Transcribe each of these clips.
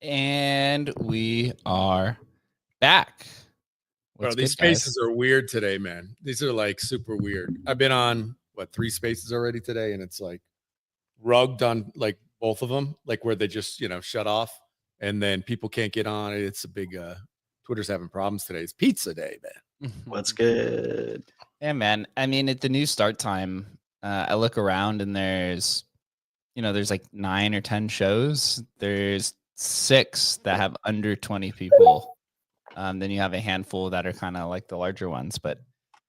And we are back. Bro, these spaces are weird today, man. These are like super weird. I've been on 3 spaces already today, and it's like rugged on like both of them, like where they just shut off, and then people can't get on it. It's a big Twitter's having problems today. It's pizza day, man. What's good? Yeah, man. I mean, at the new start time, I look around and there's like 9 or 10 shows. There's 6 that have under 20 people. Then you have a handful that are kind of like the larger ones. But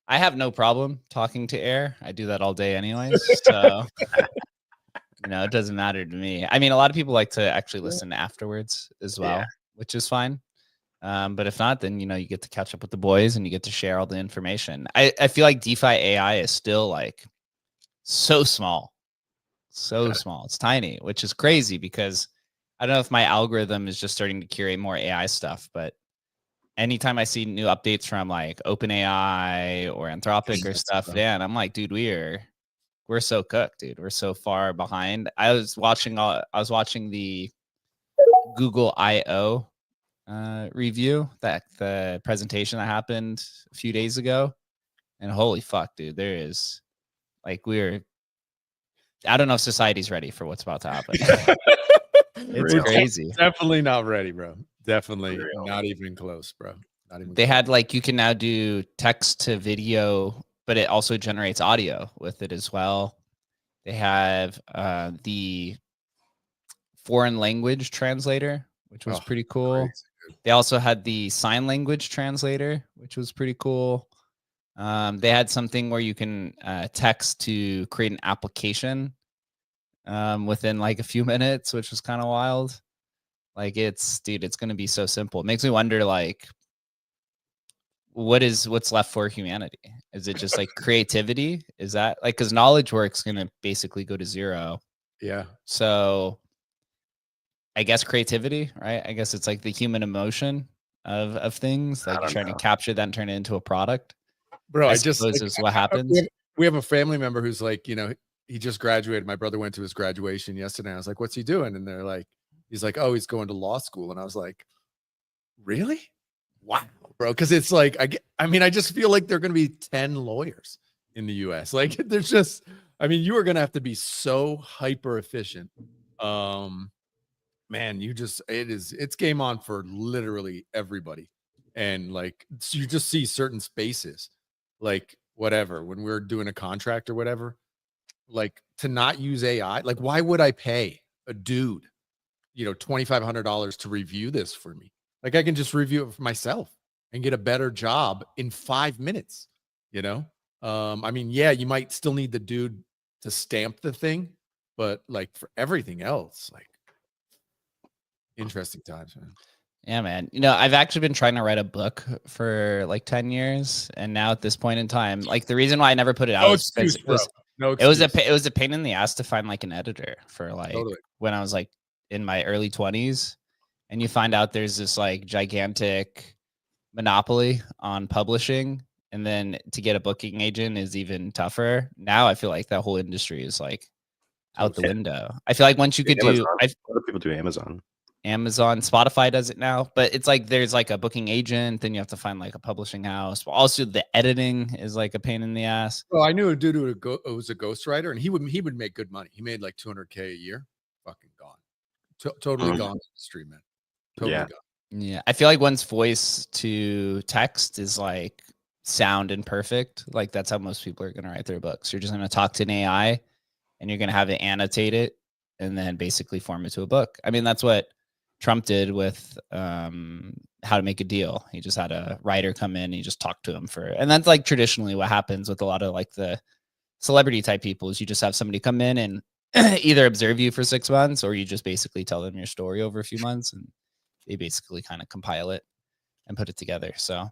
I have no problem talking to air. I do that all day anyways. So, it doesn't matter to me. I mean, a lot of people like to actually listen afterwards as well, which is fine. But if not, then, you get to catch up with the boys and you get to share all the information. I feel like DeFi AI is still like so small. So small. It's tiny, which is crazy because I don't know if my algorithm is just starting to curate more AI stuff, but anytime I see new updates from like OpenAI or Anthropic or stuff, man, I'm like, dude, we're so cooked, dude. We're so far behind. I was watching the Google I/O review, that the presentation that happened a few days ago, and holy fuck, dude, there is like I don't know if society's ready for what's about to happen. It's crazy. Definitely not ready, bro. Definitely not even close, bro. Not even. They had like you can now do text to video, but it also generates audio with it as well. They have the foreign language translator, which was pretty cool. Crazy. They also had the sign language translator, which was pretty cool. They had something where you can text to create an application within like a few minutes, which was kind of wild. Like dude, it's going to be so simple. It makes me wonder, like, what's left for humanity? Is it just like creativity? Is that like, because knowledge work's going to basically go to zero. Yeah. So I guess creativity, right? I guess it's like the human emotion of things, like you're trying to capture that and turn it into a product. Bro, I I just suppose like, is what happens. we have a family member who's like, you know, he just graduated. My brother went to his graduation yesterday. I was like, what's he doing? And they're like, he's like, oh, he's going to law school. And I was like, really? Wow, bro. Cause it's like, I mean, I just feel like there are going to be 10 lawyers in the US. Like there's just, I mean, you are going to have to be so hyper efficient. Man, it's game on for literally everybody. And like, so you just see certain spaces, like whatever, when we're doing a contract or whatever, like to not use AI, like why would I pay a dude, you know, $2,500 to review this for me? Like I can just review it for myself and get a better job in 5 minutes, you know? I mean, yeah, you might still need the dude to stamp the thing, but like for everything else, like interesting times, man. Yeah, man. You know, I've actually been trying to write a book for like 10 years. And now at this point in time, like the reason why I never put it out No is because excuse, bro. No it was excuse. it was a pain in the ass to find like an editor for like Totally. when I was like in my early 20s. And you find out there's this like gigantic monopoly on publishing. And then to get a booking agent is even tougher. Now I feel like that whole industry is like out the window. I feel like once you could Amazon. do, A lot of people do Amazon. Spotify does it now, but it's like there's like a booking agent, then you have to find like a publishing house. But also the editing is like a pain in the ass. Well, I knew a dude who was a ghostwriter, and he would make good money. He made like 200K a year. Fucking gone. Totally gone to the street, man. Totally gone. Yeah, I feel like one's voice to text is like sound and perfect. Like that's how most people are gonna write their books. You're just gonna talk to an AI, and you're gonna have it annotate it, and then basically form it to a book. I mean, that's what Trump did with How to Make a Deal. He just had a writer come in and he just talked to him and that's like traditionally what happens with a lot of like the celebrity type people is you just have somebody come in and either observe you for 6 months or you just basically tell them your story over a few months and they basically kind of compile it and put it together. So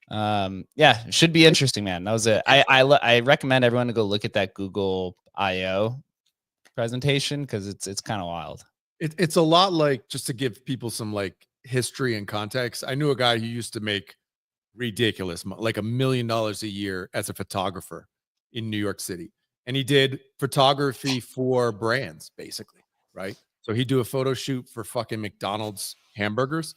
yeah, it should be interesting, man. That was it. I recommend everyone to go look at that Google I/O presentation because it's kind of wild. It's a lot like, just to give people some like history and context. I knew a guy who used to make ridiculous, like $1 million a year as a photographer in New York City. And he did photography for brands, basically, right? So he'd do a photo shoot for fucking McDonald's hamburgers,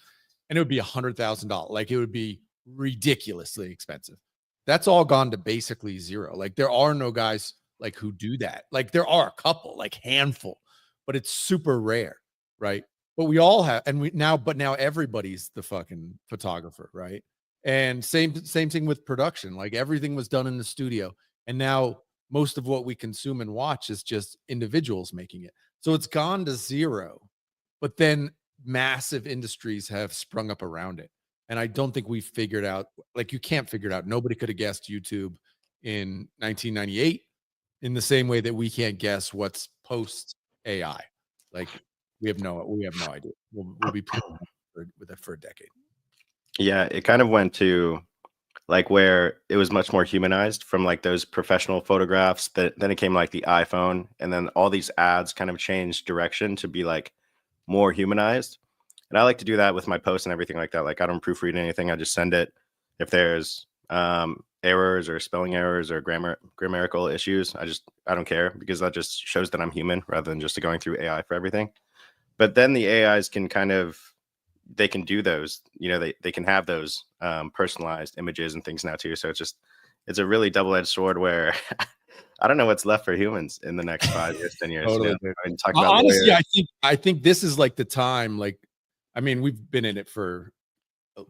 and it would be $100,000. Like it would be ridiculously expensive. That's all gone to basically zero. Like there are no guys like who do that. Like there are a couple, like handful, but it's super rare, right? But we all have, and but now everybody's the fucking photographer, right? And same thing with production. Like everything was done in the studio, and now most of what we consume and watch is just individuals making it. So it's gone to zero. But then massive industries have sprung up around it. And I don't think we've figured out, like you can't figure it out. Nobody could have guessed YouTube in 1998 in the same way that we can't guess what's post AI. Like we have no idea. We'll be with it for a decade. Yeah, it kind of went to like where it was much more humanized from like those professional photographs. Then it came like the iPhone, and then all these ads kind of changed direction to be like more humanized. And I like to do that with my posts and everything like that. Like I don't proofread anything. I just send it. If there's errors or spelling errors or grammatical issues, I don't care, because that just shows that I'm human rather than just going through AI for everything. But then the AIs can they can do those, you know, they can have those personalized images and things now too. So it's a really double-edged sword where I don't know what's left for humans in the next 5 years, 10 years. Totally. You know? I mean, talk about honestly, I think this is like the time, like, I mean, we've been in it for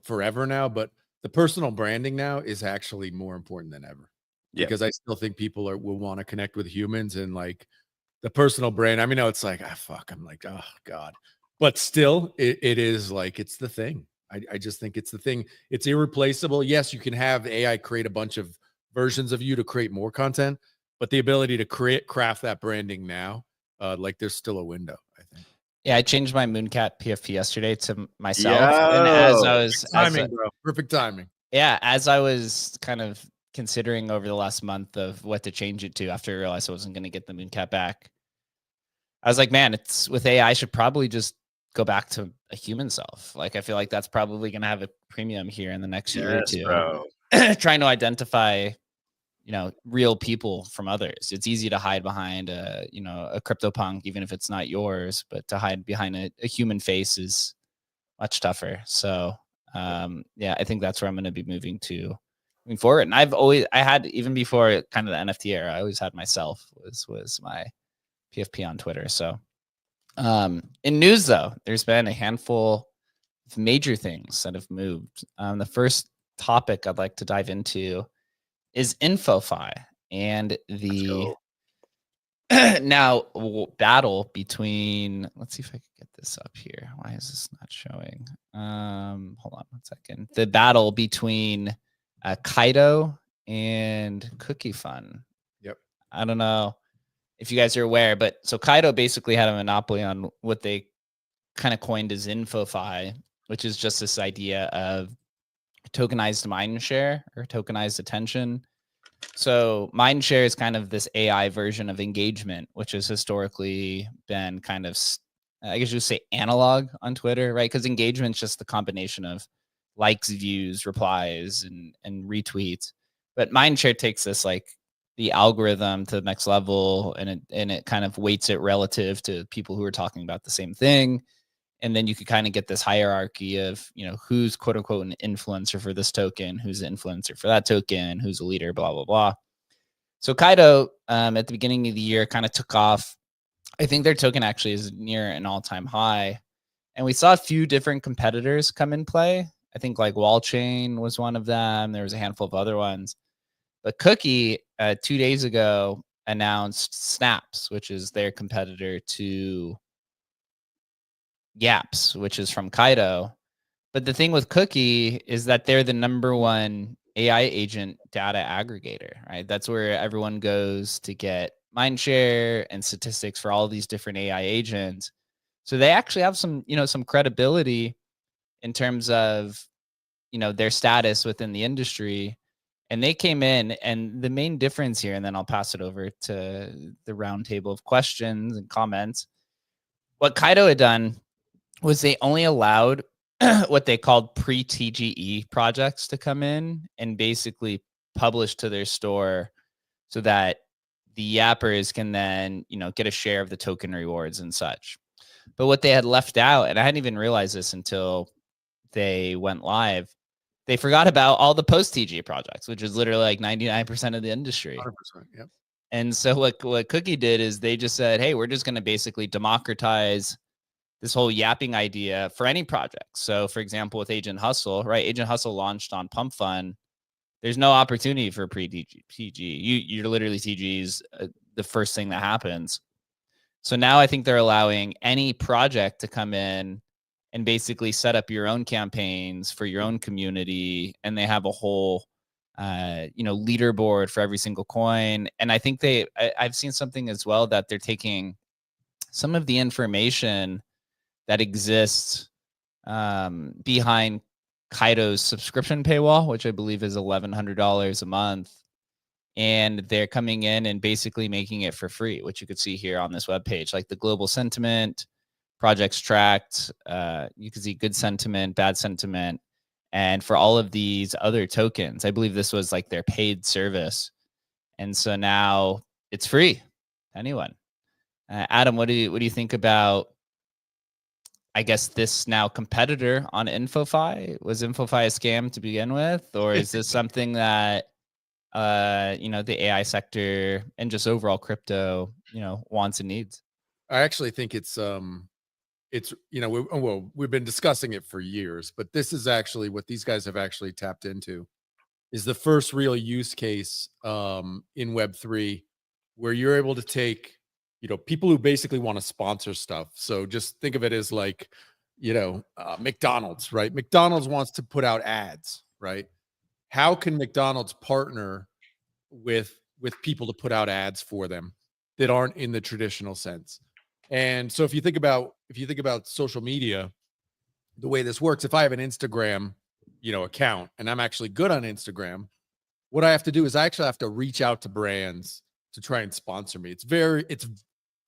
forever now, but the personal branding now is actually more important than ever. Yeah. Because I still think people will want to connect with humans, and like the personal brand. I mean, it's like, I'm like, oh God. But still, it is like, it's the thing. I just think it's the thing. It's irreplaceable. Yes, you can have AI create a bunch of versions of you to create more content, but the ability to craft that branding now, like there's still a window, I think. Yeah, I changed my Mooncat PFP yesterday to myself, and as I was timing, bro, perfect timing. Yeah, as I was kind of considering over the last month of what to change it to after I realized I wasn't going to get the Mooncat back, I was like, man, it's with AI, I should probably just go back to a human self. Like, I feel like that's probably going to have a premium here in the next year or two. Bro. Trying to identify, real people from others. It's easy to hide behind a CryptoPunk, even if it's not yours, but to hide behind a human face is much tougher. So, I think that's where I'm going to be moving forward. And I had, even before kind of the NFT era, I always had myself was my PFP on Twitter. So, in news though, there's been a handful of major things that have moved. The first topic I'd like to dive into is NFTFi and the now battle between, let's see if I can get this up here. Why is this not showing? Hold on 1 second. The battle between Kaido and Cookie Fun. Yep. I don't know if you guys are aware, but so Kaido basically had a monopoly on what they kind of coined as NFTFi, which is just this idea of tokenized mindshare or tokenized attention. So mindshare is kind of this AI version of engagement, which has historically been kind of, I guess you would say, analog on Twitter, right? Because engagement is just the combination of likes, views, replies, and retweets. But mindshare takes this like the algorithm to the next level, and it kind of weights it relative to people who are talking about the same thing. And then you could kind of get this hierarchy of, who's quote unquote an influencer for this token, who's an influencer for that token, who's a leader, blah, blah, blah. So Kaido, at the beginning of the year, kind of took off. I think their token actually is near an all-time high. And we saw a few different competitors come in play. I think like Wallchain was one of them. There was a handful of other ones. But Cookie, 2 days ago, announced Snaps, which is their competitor to Yaps, which is from Kaido. But the thing with Cookie is that they're the #1 AI agent data aggregator, right? That's where everyone goes to get mindshare and statistics for all these different AI agents. So they actually have some credibility in terms of, their status within the industry. And they came in, and the main difference here, and then I'll pass it over to the roundtable of questions and comments. What Kaido had done was they only allowed what they called pre-TGE projects to come in and basically publish to their store so that the yappers can then, get a share of the token rewards and such. But what they had left out, and I hadn't even realized this until they went live, they forgot about all the post-TGE projects, which is literally like 99% of the industry. 100%, yep. And so what Cookie did is they just said, hey, we're just going to basically democratize this whole yapping idea for any project. So for example, with Agent Hustle, right? Agent Hustle launched on Pump Fund. There's no opportunity for pre-TG. You're literally TG's the first thing that happens. So now I think they're allowing any project to come in and basically set up your own campaigns for your own community. And they have a whole, leaderboard for every single coin. And I think I've seen something as well that they're taking some of the information that exists behind Kaido's subscription paywall, which I believe is $1,100 a month. And they're coming in and basically making it for free, which you could see here on this webpage, like the global sentiment, projects tracked. You can see good sentiment, bad sentiment. And for all of these other tokens, I believe this was like their paid service. And so now it's free to anyone. Adam, what do you think about, I guess, this now competitor on NFTFi? Was NFTFi a scam to begin with? Or is this something that, the AI sector and just overall crypto, wants and needs? I actually think it's we've been discussing it for years, but this is actually what these guys have actually tapped into, is the first real use case in Web3 where you're able to take, people who basically want to sponsor stuff. So just think of it as like, McDonald's, right? McDonald's wants to put out ads, right? How can McDonald's partner with people to put out ads for them that aren't in the traditional sense? And so if you think about if you think about social media, the way this works, if I have an Instagram, account, and I'm actually good on Instagram, what I have to do is I actually have to reach out to brands to try and sponsor me. It's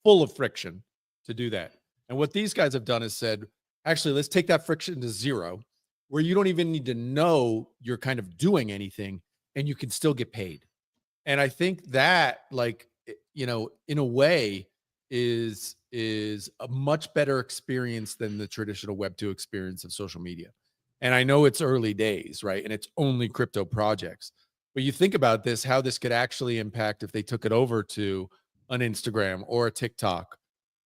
full of friction to do that. And what these guys have done is said, actually, let's take that friction to zero, where you don't even need to know you're kind of doing anything and you can still get paid. And I think that, like, in a way is a much better experience than the traditional Web2 experience of social media. And I know it's early days, right? And it's only crypto projects. But you think about this, how this could actually impact if they took it over to an Instagram or a TikTok.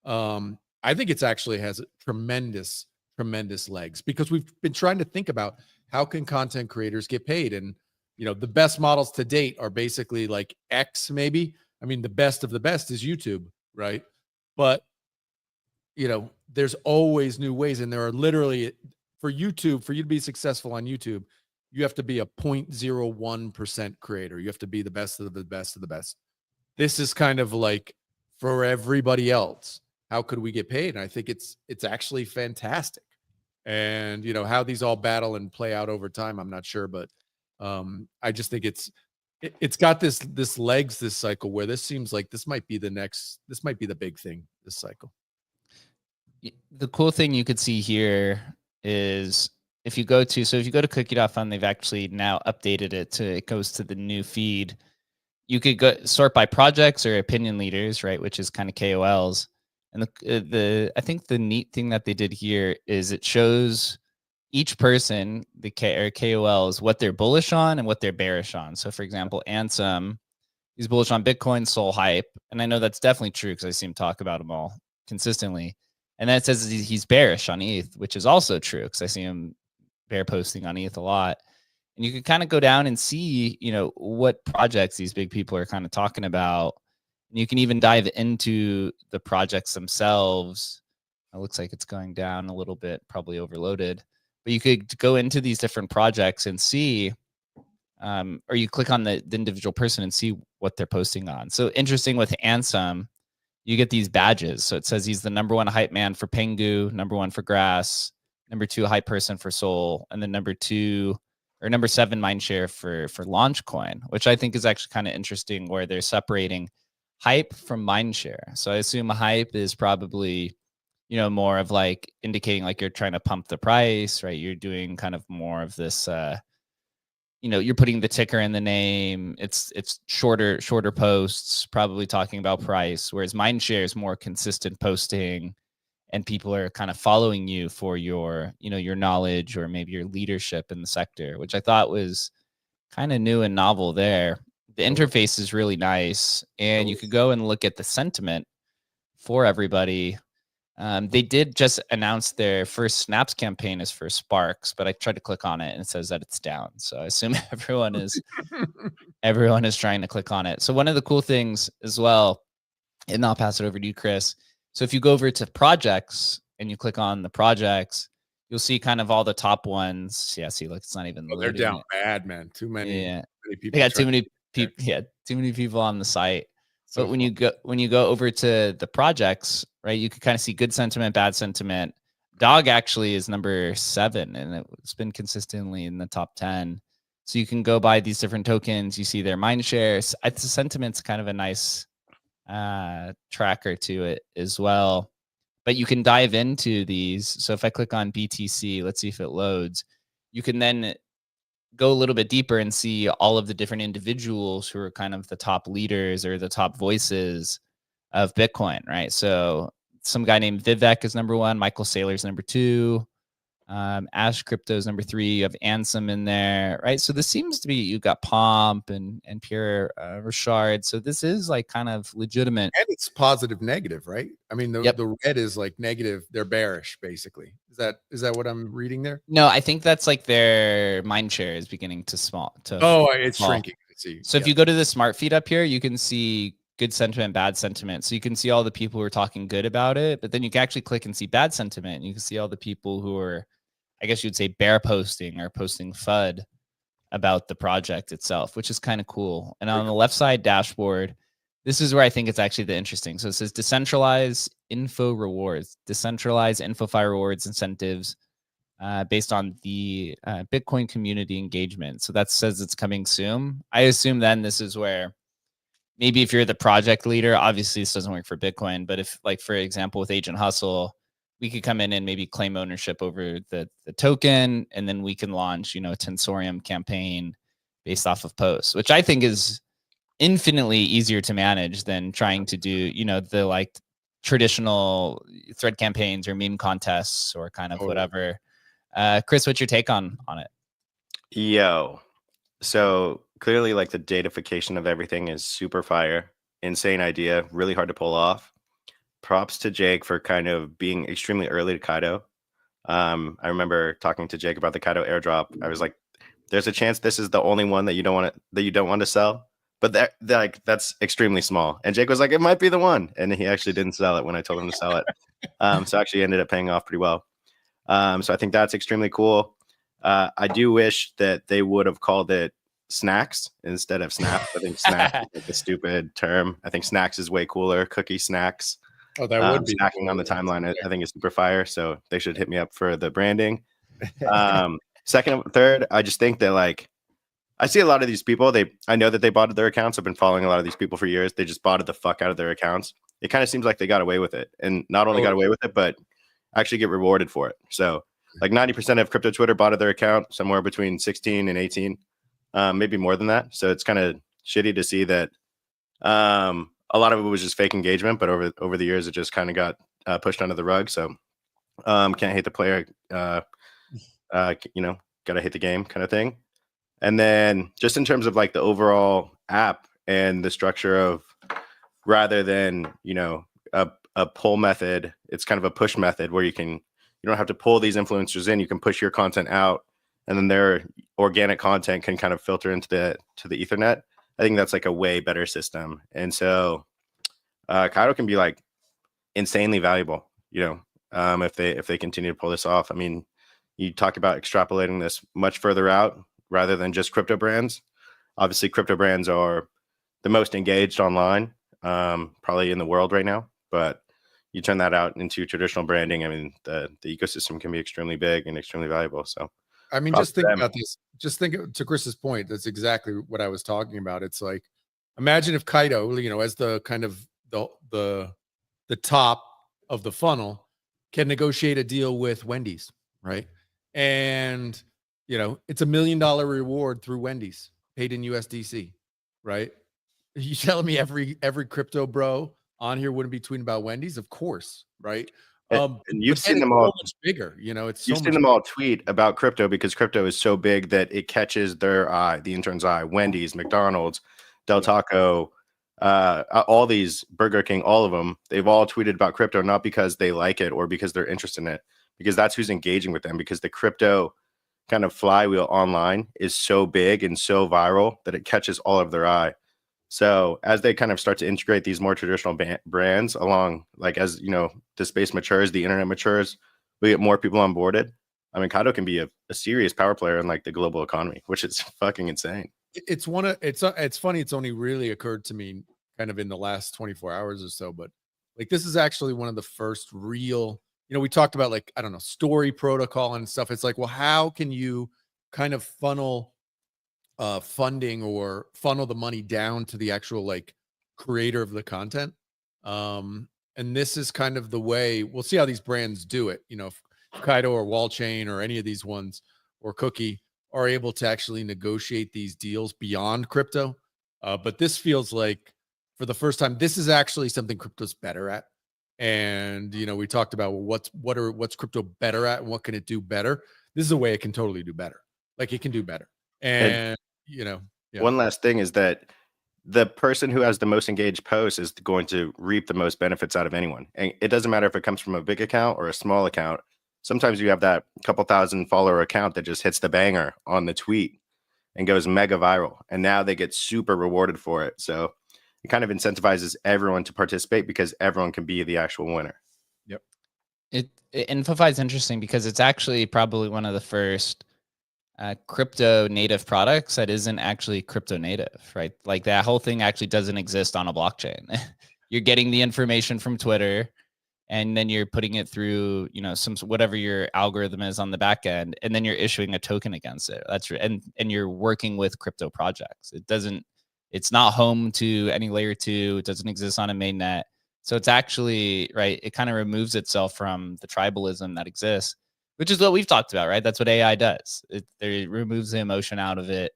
I think it's actually has tremendous legs, because we've been trying to think about how can content creators get paid. And, the best models to date are basically like X, maybe. I mean, the best of the best is YouTube, right? But, there's always new ways. And there are literally, for YouTube, for you to be successful on YouTube, you have to be a 0.01% creator. You have to be the best of the best of the best. This is kind of like for everybody else. How could we get paid? And I think it's actually fantastic. And, how these all battle and play out over time, I'm not sure, but I just think it's got this legs, this cycle, where this seems like this might be the big thing this cycle. The cool thing you could see here is if you go to cookie.fund, they've actually now updated it goes to the new feed. You could go sort by projects or opinion leaders, right? Which is kind of KOLs. And I think the neat thing that they did here is it shows each person, the KOLs, what they're bullish on and what they're bearish on. So, for example, Ansem, he's bullish on Bitcoin, Sol hype, and I know that's definitely true because I see him talk about them all consistently. And then it says he's bearish on ETH, which is also true because I see him bear posting on ETH a lot. And you can kind of go down and see, what projects these big people are kind of talking about. And you can even dive into the projects themselves. It looks like it's going down a little bit, probably overloaded. But you could go into these different projects and see, or you click on the individual person and see what they're posting on. So interesting with Ansem, you get these badges. So it says he's the #1 hype man for Pengu, #1 for Grass, #2 hype person for Sol, and then #7 mindshare for Launchcoin, which I think is actually kind of interesting, where they're separating hype from mindshare. So I assume hype is probably, more of like indicating like you're trying to pump the price, right? You're doing kind of more of this, you're putting the ticker in the name. It's shorter posts, probably talking about price, whereas mindshare is more consistent posting, and people are kind of following you for your, your knowledge or maybe your leadership in the sector, which I thought was kind of new and novel there. The interface is really nice, and you could go and look at the sentiment for everybody. They did just announce their first Snaps campaign is for Sparks, but I tried to click on it and it says that it's down. So I assume everyone is trying to click on it. So one of the cool things as well, and I'll pass it over to you, Chris. So if you go over to projects and you click on the projects, you'll see kind of all the top ones. Yeah, see, look, it's not even. They're down bad, man. Too many. Yeah, many people. They got too many people. Yeah, too many people on the site. So but when you go over to the projects, right, you can kind of see good sentiment, bad sentiment. Dog actually is #7, and it's been consistently in the top 10. So you can go buy these different tokens. You see their mind shares. The sentiment's kind of a nice tracker to it as well. But you can dive into these. So if I click on BTC, let's see if it loads. You can then go a little bit deeper and see all of the different individuals who are kind of the top leaders or the top voices of Bitcoin, right? So some guy named Vivek is #1, Michael Saylor's #2, Ash Crypto's #3. You have Ansem in there, right? So this seems to be, you got Pomp and Pierre Richard. So this is like kind of legitimate. And it's positive negative, right? I mean, the red is like negative. They're bearish, basically. Is that what I'm reading there? No, I think that's like their mind share is beginning to it's shrinking. Let's see. So if you go to the smart feed up here, you can see good sentiment, bad sentiment. So you can see all the people who are talking good about it, but then you can actually click and see bad sentiment. And you can see all the people who are, I guess you'd say, bear posting or posting FUD about the project itself, which is kind of cool. And on the left side dashboard, this is where I think it's actually the interesting. So it says decentralized info rewards, decentralized InfoFi rewards incentives based on the Bitcoin community engagement. So that says it's coming soon. I assume then this is where maybe if you're the project leader, obviously this doesn't work for Bitcoin, but if like, for example, with Agent Hustle, we could come in and maybe claim ownership over the token, and then we can launch, a Tensorium campaign based off of posts, which I think is infinitely easier to manage than trying to do, the like traditional thread campaigns or meme contests or kind of whatever. Chris, what's your take on it? So clearly, like, the datafication of everything is super fire. Insane idea, really hard to pull off. Props to Jake for kind of being extremely early to Kaido. I remember talking to Jake about the Kaido airdrop. I was like, there's a chance this is the only one that you don't want to sell. But that's extremely small. And Jake was like, it might be the one. And he actually didn't sell it when I told him to sell it. So actually ended up paying off pretty well. So I think that's extremely cool. I do wish that they would have called it snacks instead of snaps. I think snacks is like a stupid term. I think snacks is way cooler. Cookie snacks. Oh, that would be snacking on the timeline. I think it's super fire. So they should hit me up for the branding. Second, third, I just think that, like, I see a lot of these people. I know that they botted their accounts. I've been following a lot of these people for years. They just botted the fuck out of their accounts. It kind of seems like they got away with it, and not only got away with it, but actually get rewarded for it. So, like, 90% of crypto Twitter botted their account, somewhere between 16 and 18, maybe more than that. So it's kind of shitty to see that. A lot of it was just fake engagement, but over the years, it just kind of got pushed under the rug. So, can't hate the player. Gotta hate the game, kind of thing. And then just in terms of like the overall app and the structure of, rather than, a pull method, it's kind of a push method where you don't have to pull these influencers in. You can push your content out, and then their organic content can kind of filter into the Ethernet. I think that's like a way better system. And so Kaido can be like insanely valuable, if they continue to pull this off. I mean, you talk about extrapolating this much further out rather than just crypto brands. Obviously, crypto brands are the most engaged online, probably in the world right now. But you turn that out into traditional branding. I mean, the ecosystem can be extremely big and extremely valuable. So, I mean, just think about this. Just think to Chris's point. That's exactly what I was talking about. It's like, imagine if Kaido, as the kind of the top of the funnel, can negotiate a deal with Wendy's, right? And it's $1 million reward through Wendy's, paid in USDC, right? Are you telling me every crypto bro on here wouldn't be tweeting about Wendy's? Of course, right? And you've seen them all much bigger. It's you've seen them all tweet about crypto because crypto is so big that it catches their eye, the intern's eye. Wendy's, McDonald's, Del Taco, all these, Burger King, all of them, they've all tweeted about crypto, not because they like it or because they're interested in it, because that's who's engaging with them, because the crypto kind of flywheel online is so big and so viral that it catches all of their eye. So as they kind of start to integrate these more traditional brands along, like, as the space matures, the internet matures, we get more people onboarded. I mean, Kaido can be a serious power player in like the global economy, which is fucking insane. It's funny. It's only really occurred to me kind of in the last 24 hours or so, but like, this is actually one of the first real, we talked about, like, I don't know, story protocol and stuff. It's like, well, how can you kind of funnel funding or funnel the money down to the actual like creator of the content? And this is kind of the way. We'll see how these brands do it. If Kaido or Wallchain or any of these ones or Cookie are able to actually negotiate these deals beyond crypto. But this feels like, for the first time, this is actually something crypto's better at. And we talked about, well, what's crypto better at and what can it do better? This is a way it can totally do better. Like, it can do better. And one last thing is that the person who has the most engaged posts is going to reap the most benefits out of anyone. And it doesn't matter if it comes from a big account or a small account. Sometimes you have that couple thousand follower account that just hits the banger on the tweet and goes mega viral. And now they get super rewarded for it. So it kind of incentivizes everyone to participate because everyone can be the actual winner. Yep. InfoFi is interesting because it's actually probably one of the first crypto native products that isn't actually crypto native, right? Like that whole thing actually doesn't exist on a blockchain. You're getting the information from Twitter, and then you're putting it through, you know, some whatever your algorithm is on the back end, and then you're issuing a token against it. That's and you're working with crypto projects. It's not home to any layer 2. It doesn't exist on a mainnet. So it's actually, right, it kind of removes itself from the tribalism that exists, which is what we've talked about, right? That's what AI does. It removes the emotion out of it.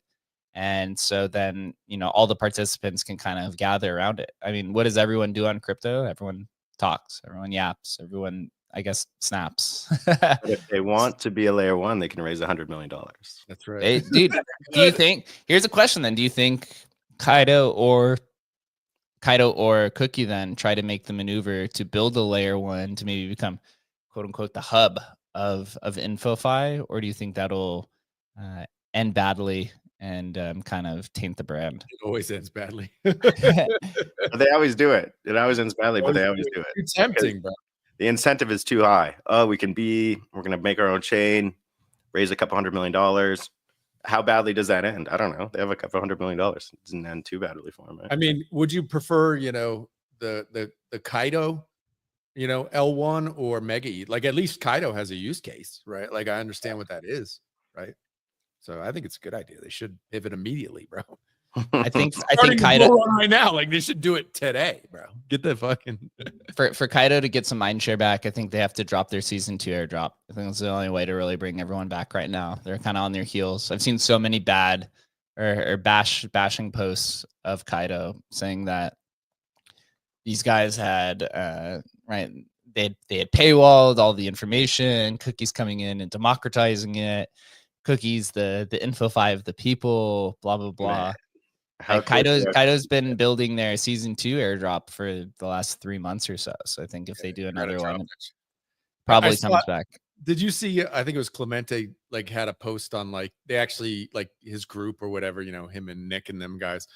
And so then, you know, all the participants can kind of gather around it. I mean, what does everyone do on crypto? Everyone talks, everyone yaps, everyone, I guess, snaps. But if they want to be a layer 1, they can raise $100 million. That's right. Dude, do you think, here's a question then, do you think Kaido or Cookie then try to make the maneuver to build a layer 1 to maybe become, quote unquote, the hub of NFTFi, or do you think that'll end badly and kind of taint the brand? It always ends badly. They always do it. It always ends badly, but they always do it. It's tempting, bro. The incentive is too high. Oh, we're going to make our own chain, raise a couple $100 million. How badly does that end? I don't know. They have a couple $100 million. It doesn't end too badly for them. Right? I mean, would you prefer, you know, the Kaido, you know, L1 or Mega E? Like, at least Kaido has a use case, right? Like, I understand what that is, right? So I think it's a good idea. They should pivot immediately, bro. I think Kaido right now, like they should do it today, bro. Get the fucking for Kaido to get some mind share back. I think they have to drop their season 2 airdrop. I think that's the only way to really bring everyone back right now. They're kind of on their heels. I've seen so many bad or bashing posts of Kaido saying that these guys had right, they had paywalled all the information, Cookies coming in and democratizing it. Cookies, the NFTFi of the people, blah blah blah. Like Kaido's been building their season 2 airdrop for the last 3 months or so. So I think if they do another one, it probably comes back. Did you see? I think it was Clemente like had a post on like they actually like his group or whatever, you know, him and Nick and them guys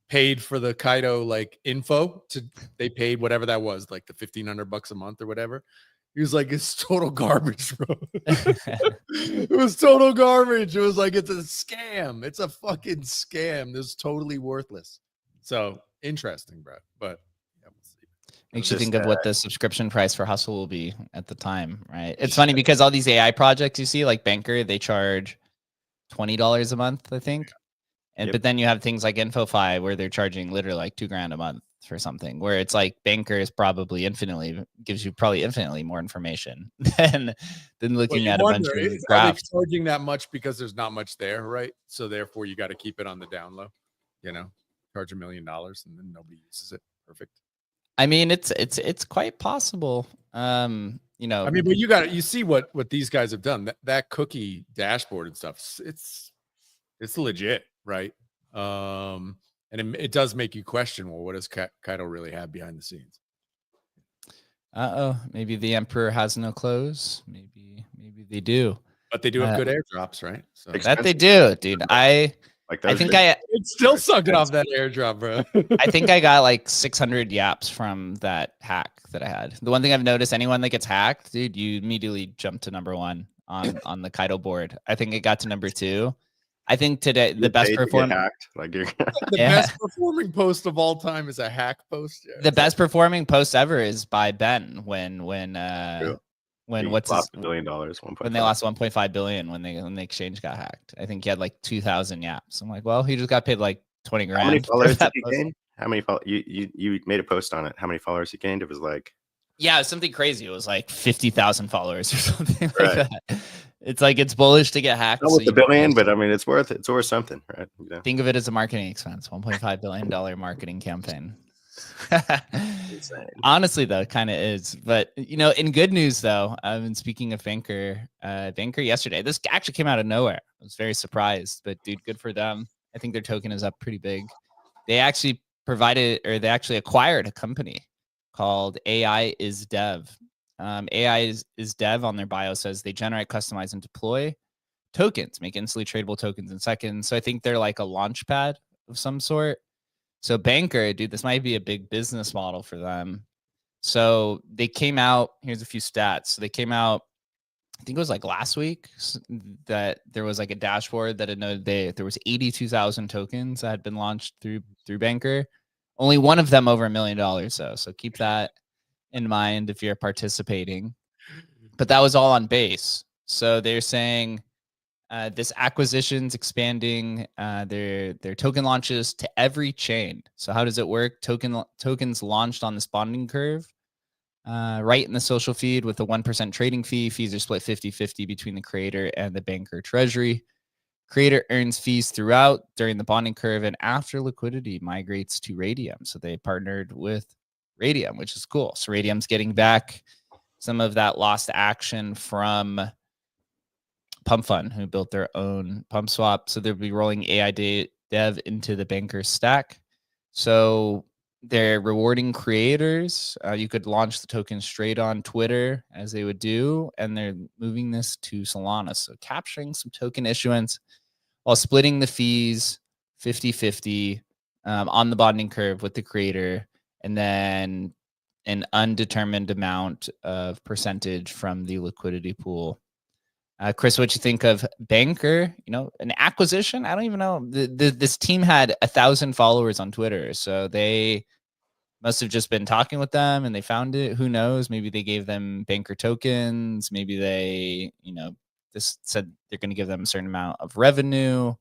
paid for the Kaido like info to. They paid whatever that was, like the $1,500 a month or whatever. He was like, it's total garbage, bro. It was total garbage. It was like, it's a scam. It's a fucking scam. This is totally worthless. So interesting, bro. But yeah, we'll see. Makes you think of what the subscription price for Hustle will be at the time, right? It's funny because all these AI projects you see, like Banker, they charge $20 a month, I think. And but then you have things like NFTFi where they're charging literally like $2,000 a month for something, where it's like Banker is probably gives you infinitely more information than looking at a bunch of graphs. Are they charging that much because there's not much there, right? So therefore you got to keep it on the down low, you know, charge $1 million and then nobody uses it. Perfect. I mean, it's quite possible. You know, I mean, but you see what these guys have done. That cookie dashboard and stuff, it's legit, right? And it does make you question, well, what does Kaido really have behind the scenes? Maybe the Emperor has no clothes. Maybe they do. But they do have good airdrops, right? So that they do, dude. I think it's still sucking off that airdrop, bro. I think I got like 600 yaps from that hack that I had. The one thing I've noticed, anyone that gets hacked, dude, you immediately jump to number 1 on the Kaido board. I think it got to number 2. I think today the best performing best performing post of all time is a hack post. Yeah, the best performing post ever is by Ben when what's his, $1 billion, when they lost 1.5 billion when the exchange got hacked. I think he had like 2,000 yaps. I'm like, well, he just got paid like 20 grand. How many followers did he gain? How many you made a post on it? How many followers he gained? It was like, yeah, it was something crazy. It was like 50,000 followers or something like that. It's like it's bullish to get hacked. Not with $1 billion, but I mean, it's worth something, right? You know? Think of it as a marketing expense. $1.5 billion marketing campaign. Honestly, though, kind of is. But you know, in good news, though, and speaking of Banker yesterday, this actually came out of nowhere. I was very surprised, but dude, good for them. I think their token is up pretty big. They actually acquired a company called AI is Dev. AI is Dev on their bio says they generate, customize, and deploy tokens, make instantly tradable tokens in seconds. So I think they're like a launch pad of some sort. So Banker, dude, this might be a big business model for them. So they came out, here's a few stats. So they came out I think it was like last week that there was like a dashboard that had noted there was 82,000 tokens that had been launched through Banker. Only one of them over $1 million though. So keep that in mind if you're participating. But that was all on base. So they're saying this acquisition's expanding their token launches to every chain. So how does it work? Tokens launched on this bonding curve, right in the social feed with a 1% trading fee. Fees are split 50-50 between the creator and the banker treasury. Creator earns fees throughout during the bonding curve, and after liquidity migrates to Radium. So they partnered with Radium, which is cool. So Radium's getting back some of that lost action from Pump Fund, who built their own pump swap. So they'll be rolling AI dev into the banker stack. So they're rewarding creators. You could launch the token straight on Twitter as they would do, and they're moving this to Solana. So capturing some token issuance while splitting the fees 50-50 on the bonding curve with the creator, and then an undetermined amount of percentage from the liquidity pool. Chris, what you think of Banker? You know, an acquisition? I don't even know. This team had 1,000 followers on Twitter, so they must have just been talking with them and they found it. Who knows? Maybe they gave them Banker tokens. Maybe they, just said they're going to give them a certain amount of revenue.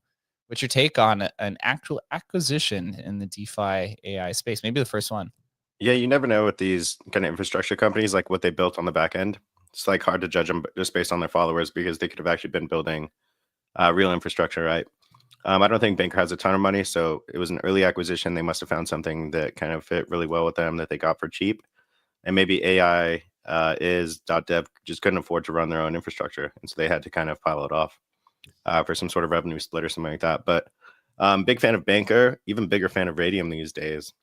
What's your take on an actual acquisition in the DeFi AI space? Maybe the first one. Yeah, you never know with these kind of infrastructure companies, like what they built on the back end. It's like hard to judge them just based on their followers because they could have actually been building real infrastructure, right? I don't think Banker has a ton of money, so it was an early acquisition. They must have found something that kind of fit really well with them that they got for cheap. And maybe AI is .dev just couldn't afford to run their own infrastructure, and so they had to kind of pile it off for some sort of revenue split or something like that. But big fan of Banker, even bigger fan of Radium these days.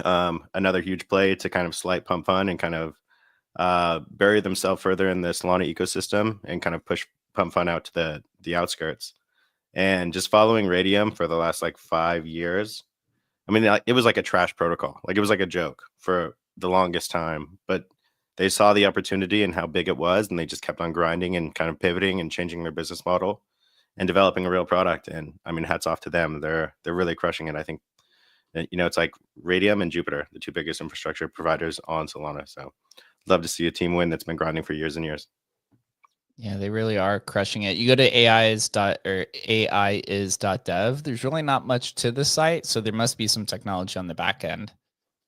Another huge play to kind of slight Pump Fund and kind of bury themselves further in the Solana ecosystem and kind of push Pump Fund out to the outskirts. And just following Radium for the last like 5 years, I mean, it was like a trash protocol. Like it was like a joke for the longest time, but they saw the opportunity and how big it was, and they just kept on grinding and kind of pivoting and changing their business model and developing a real product. And I mean, hats off to them. They're really crushing it. I think, it's like Radium and Jupiter, the two biggest infrastructure providers on Solana. So love to see a team win that's been grinding for years and years. Yeah, they really are crushing it. You go to aiis.dev. There's really not much to the site, so there must be some technology on the back end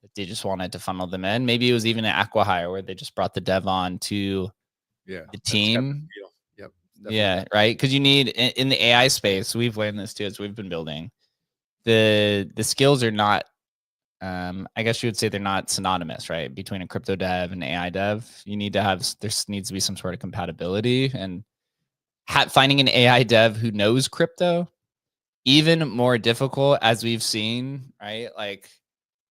that they just wanted to funnel them in. Maybe it was even an acqui-hire where they just brought the dev on to the team. Yep. Yeah, right. Because you need in the AI space, we've learned this too as we've been building. The skills are not. I guess you would say they're not synonymous, right? Between a crypto dev and AI dev, there needs to be some sort of compatibility, and finding an AI dev who knows crypto, even more difficult as we've seen, right? Like,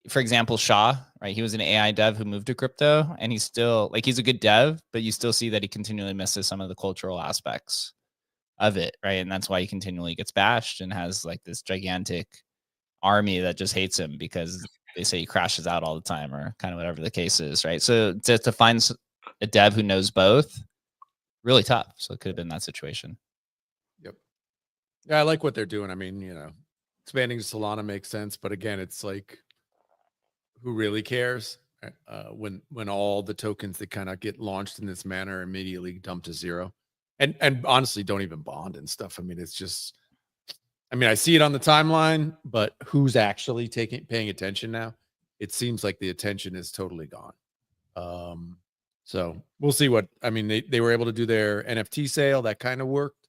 for example, Shah, right? He was an AI dev who moved to crypto, and he's still he's a good dev, but you still see that he continually misses some of the cultural aspects of it, right? And that's why he continually gets bashed and has like this gigantic army that just hates him because they say he crashes out all the time or kind of whatever the case is, right? So to find a dev who knows both, really tough. So it could have been that situation. Yep. Yeah, I like what they're doing. I mean, expanding to Solana makes sense, but again, it's like, who really cares when all the tokens that kind of get launched in this manner immediately dump to zero, and honestly don't even bond and stuff. I mean, it's just. I mean, I see it on the timeline, but who's actually paying attention now? It seems like the attention is totally gone. So we'll see they were able to do their NFT sale. That kind of worked.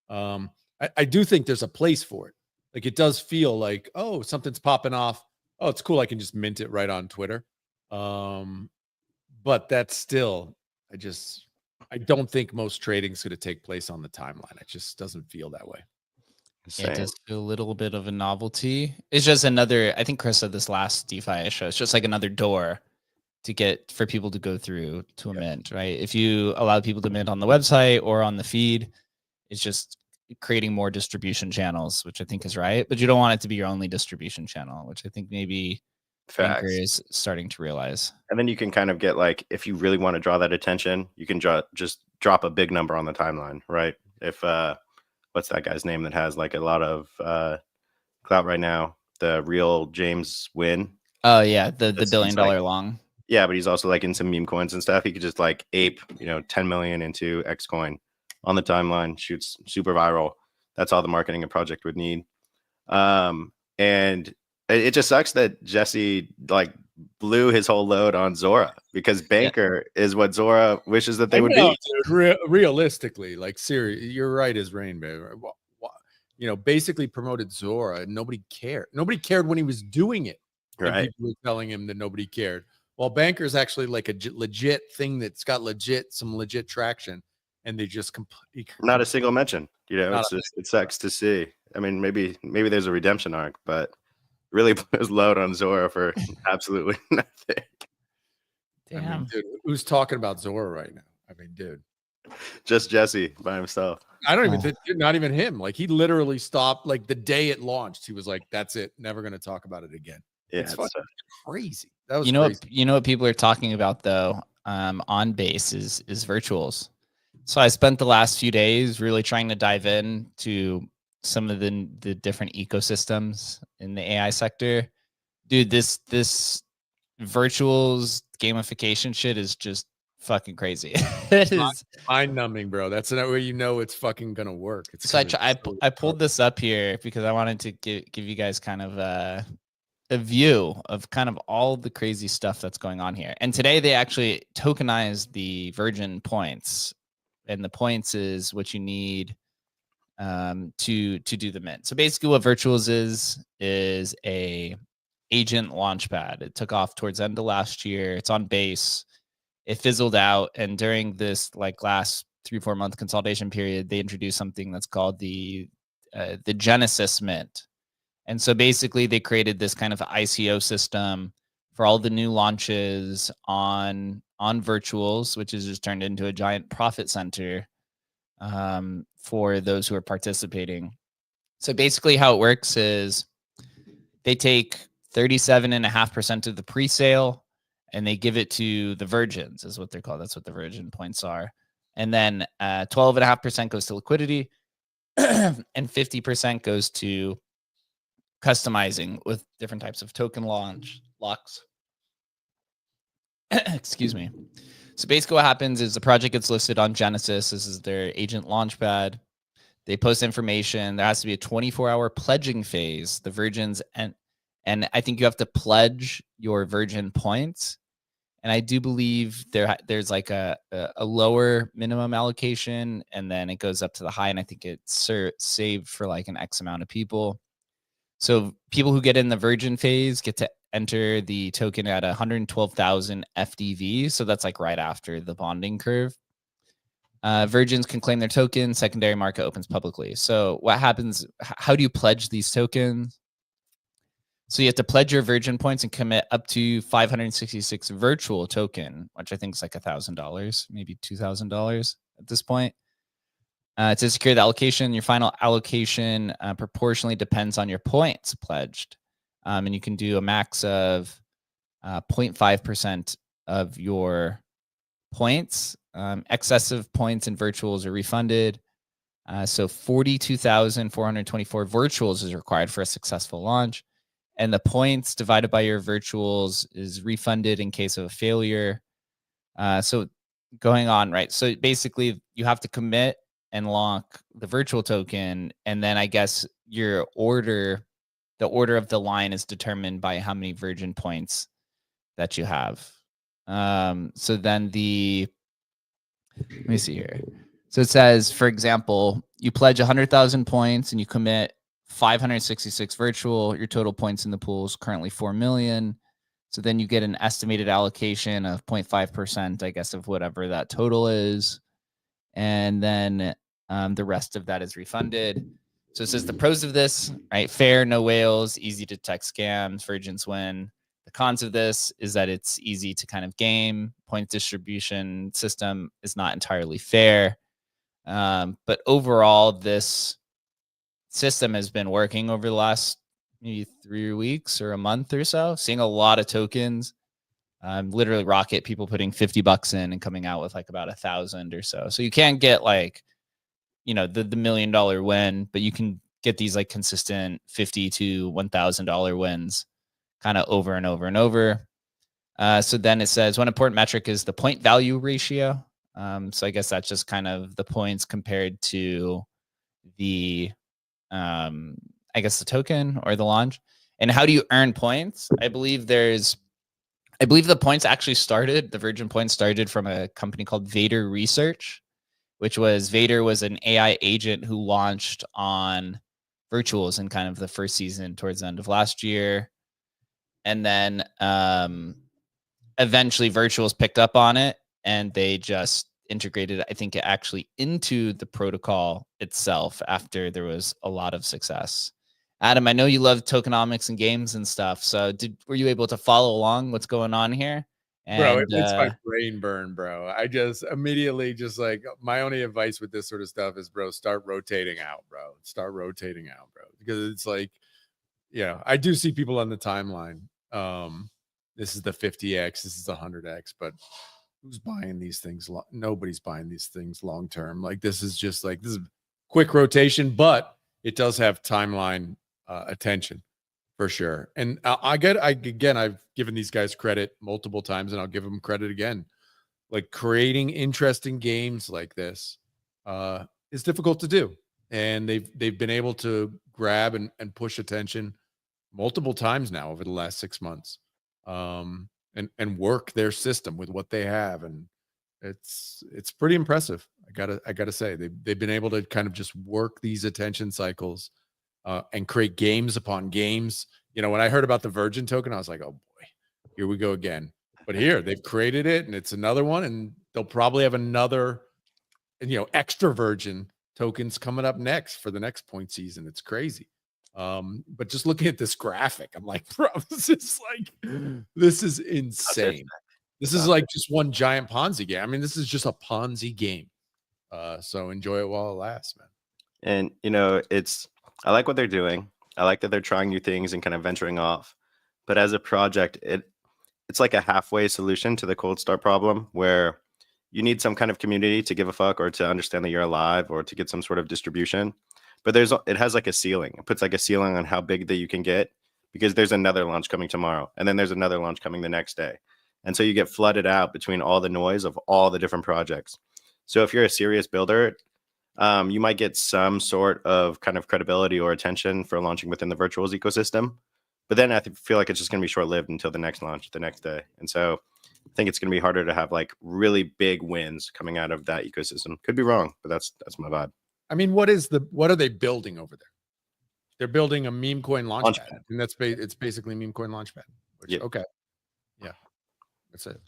I do think there's a place for it. Like it does feel like, oh, something's popping off. Oh, it's cool. I can just mint it right on Twitter. But that's still, I don't think most trading is going to take place on the timeline. It just doesn't feel that way. It does feel a little bit of a novelty. It's just another, I think Chris said this last DeFi show, it's just like another door for people to go through to a mint, right? If you allow people to mint on the website or on the feed, it's just creating more distribution channels, which I think is right. But you don't want it to be your only distribution channel, which I think maybe Banker is starting to realize. And then you can kind of get like, if you really want to draw that attention, you can just drop a big number on the timeline, right? If what's that guy's name that has like a lot of clout right now? The real James Wynn. Oh yeah, the That's- $1 billion like, long. Yeah, but he's also like in some meme coins and stuff. He could just like ape, 10 million into X coin on the timeline, shoots super viral. That's all the marketing a project would need. And it just sucks that Jesse like blew his whole load on Zora, because Banker is what Zora wishes that they would be. Dude, realistically, like seriously, you're right as rain, baby. Basically promoted Zora and nobody cared. Nobody cared when he was doing it. And Right. people were telling him that nobody cared. Well, Banker is actually like a legit thing that's got some legit traction, and they just Not a single mention. Not It sucks to see. I mean, maybe there's a redemption arc, but really put his load on Zora for absolutely nothing. Damn. I mean, dude, who's talking about Zora right now? I mean, dude, just Jesse by himself. I don't even not even him. Like, he literally stopped like the day it launched. He was like, "That's it, never going to talk about it again." Yeah, it's fucking crazy. That was crazy. What people are talking about though, on base is virtuals. So I spent the last few days really trying to dive in to some of the different ecosystems in the AI sector. Dude, this virtuals gamification shit is just fucking crazy. It is mind numbing, bro. That's the way it's fucking gonna work. So I pulled this up here because I wanted to give you guys kind of a view of kind of all the crazy stuff that's going on here. And today they actually tokenized the Virgin points, and the points is what you need to do the mint. So basically what virtuals is a agent launchpad. It took off towards the end of last year. It's on base. It fizzled out, and during this like last 3-4 month consolidation period, they introduced something that's called the Genesis Mint. And so basically they created this kind of ICO system for all the new launches on virtuals, which is just turned into a giant profit center for those who are participating. So basically how it works is they take 37.5% of the pre-sale and they give it to the virgins, is what they're called. That's what the virgin points are. And then 12.5% goes to liquidity and 50% goes to customizing with different types of token locks. Excuse me. So basically what happens is the project gets listed on Genesis. This is their agent launchpad. They post information. There has to be a 24-hour pledging phase. The virgins and I think you have to pledge your virgin points. And I do believe there's like a lower minimum allocation, and then it goes up to the high. And I think it's saved for like an X amount of people. So people who get in the virgin phase get to enter the token at 112,000 FDV. So that's like right after the bonding curve. Virgins can claim their token. Secondary market opens publicly. So what happens? How do you pledge these tokens? So you have to pledge your virgin points and commit up to 566 virtual token, which I think is like $1,000, maybe $2,000 at this point. To secure the allocation, your final allocation proportionally depends on your points pledged. And you can do a max of 0.5% of your points. Excessive points and virtuals are refunded. So 42,424 virtuals is required for a successful launch. And the points divided by your virtuals is refunded in case of a failure. So going on, right? So basically you have to commit and lock the virtual token. And then I guess the order of the line is determined by how many virgin points that you have. So then let me see here. So it says, for example, you pledge 100,000 points and you commit 566 virtual. Your total points in the pool is currently 4 million. So then you get an estimated allocation of 0.5%, I guess, of whatever that total is. And then the rest of that is refunded. So it says the pros of this, right? Fair, no whales, easy to detect scams, virgins win. The cons of this is that it's easy to kind of game. Point distribution system is not entirely fair. But overall, this system has been working over the last maybe 3 weeks or a month or so, seeing a lot of tokens Literally Rocket, people putting $50 in and coming out with like about 1,000 or so. So you can't get like, the $1 million win, but you can get these like consistent $50 to $1,000 wins kind of over and over and over. So then it says one important metric is the point value ratio. So I guess that's just kind of the points compared to the, I guess the token or the launch. And how do you earn points? I believe the points actually the Virgin points started from a company called Vader Research, which was Vader was an AI agent who launched on Virtuals in kind of the first season towards the end of last year. And then eventually Virtuals picked up on it and they just integrated, I think, actually into the protocol itself after there was a lot of success. Adam, I know you love tokenomics and games and stuff. So were you able to follow along what's going on here? And, bro, it makes my brain burn, bro. I just immediately like my only advice with this sort of stuff is, bro, start rotating out, bro. Start rotating out, bro. Because it's like, I do see people on the timeline. This is the 50x, this is the 100x, but who's buying these things? Nobody's buying these things long term. Like this is quick rotation, but it does have timeline attention for sure. And I've given these guys credit multiple times, and I'll give them credit again. Like creating interesting games like this is difficult to do, and they've been able to grab and push attention multiple times now over the last 6 months, and work their system with what they have, and it's pretty impressive. I gotta say they've been able to kind of just work these attention cycles and create games upon games. When I heard about the Virgin token, I was like, oh boy, here we go again. But here they've created it, and it's another one, and they'll probably have another, extra Virgin tokens coming up next for the next point season. It's crazy. But just looking at this graphic, I'm like, bro, this is insane. This is like just one giant Ponzi game. I mean, this is just a Ponzi game. So enjoy it while it lasts, man. And I like what they're doing. I like that they're trying new things and kind of venturing off. But as a project, it's like a halfway solution to the cold start problem, where you need some kind of community to give a fuck or to understand that you're alive or to get some sort of distribution. But it has like a ceiling. It puts like a ceiling on how big that you can get, because there's another launch coming tomorrow, and then there's another launch coming the next day. And so you get flooded out between all the noise of all the different projects. So if you're a serious builder, you might get some sort of kind of credibility or attention for launching within the Virtuals ecosystem. But then I feel like it's just going to be short-lived until the next launch the next day. And so I think it's going to be harder to have like really big wins coming out of that ecosystem. Could be wrong, but that's my vibe. I mean, what are they building over there? They're building a meme coin launchpad, and it's basically meme coin launchpad. Okay, yeah, that's it.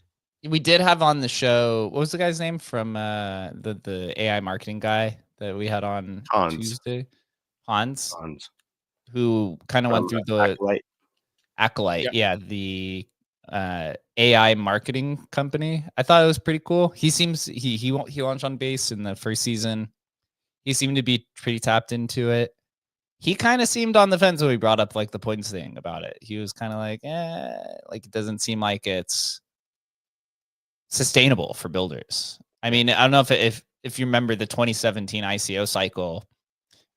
We did have on the show, what was the guy's name from the AI marketing guy that we had on Tuesday? Hans, who kind of went through the Acolyte, the AI marketing company. I thought it was pretty cool. He launched on Base in the first season. He seemed to be pretty tapped into it. He kind of seemed on the fence when we brought up like the points thing about it. He was kind of like, like it doesn't seem like it's sustainable for builders. I mean, I don't know if you remember the 2017 ICO cycle,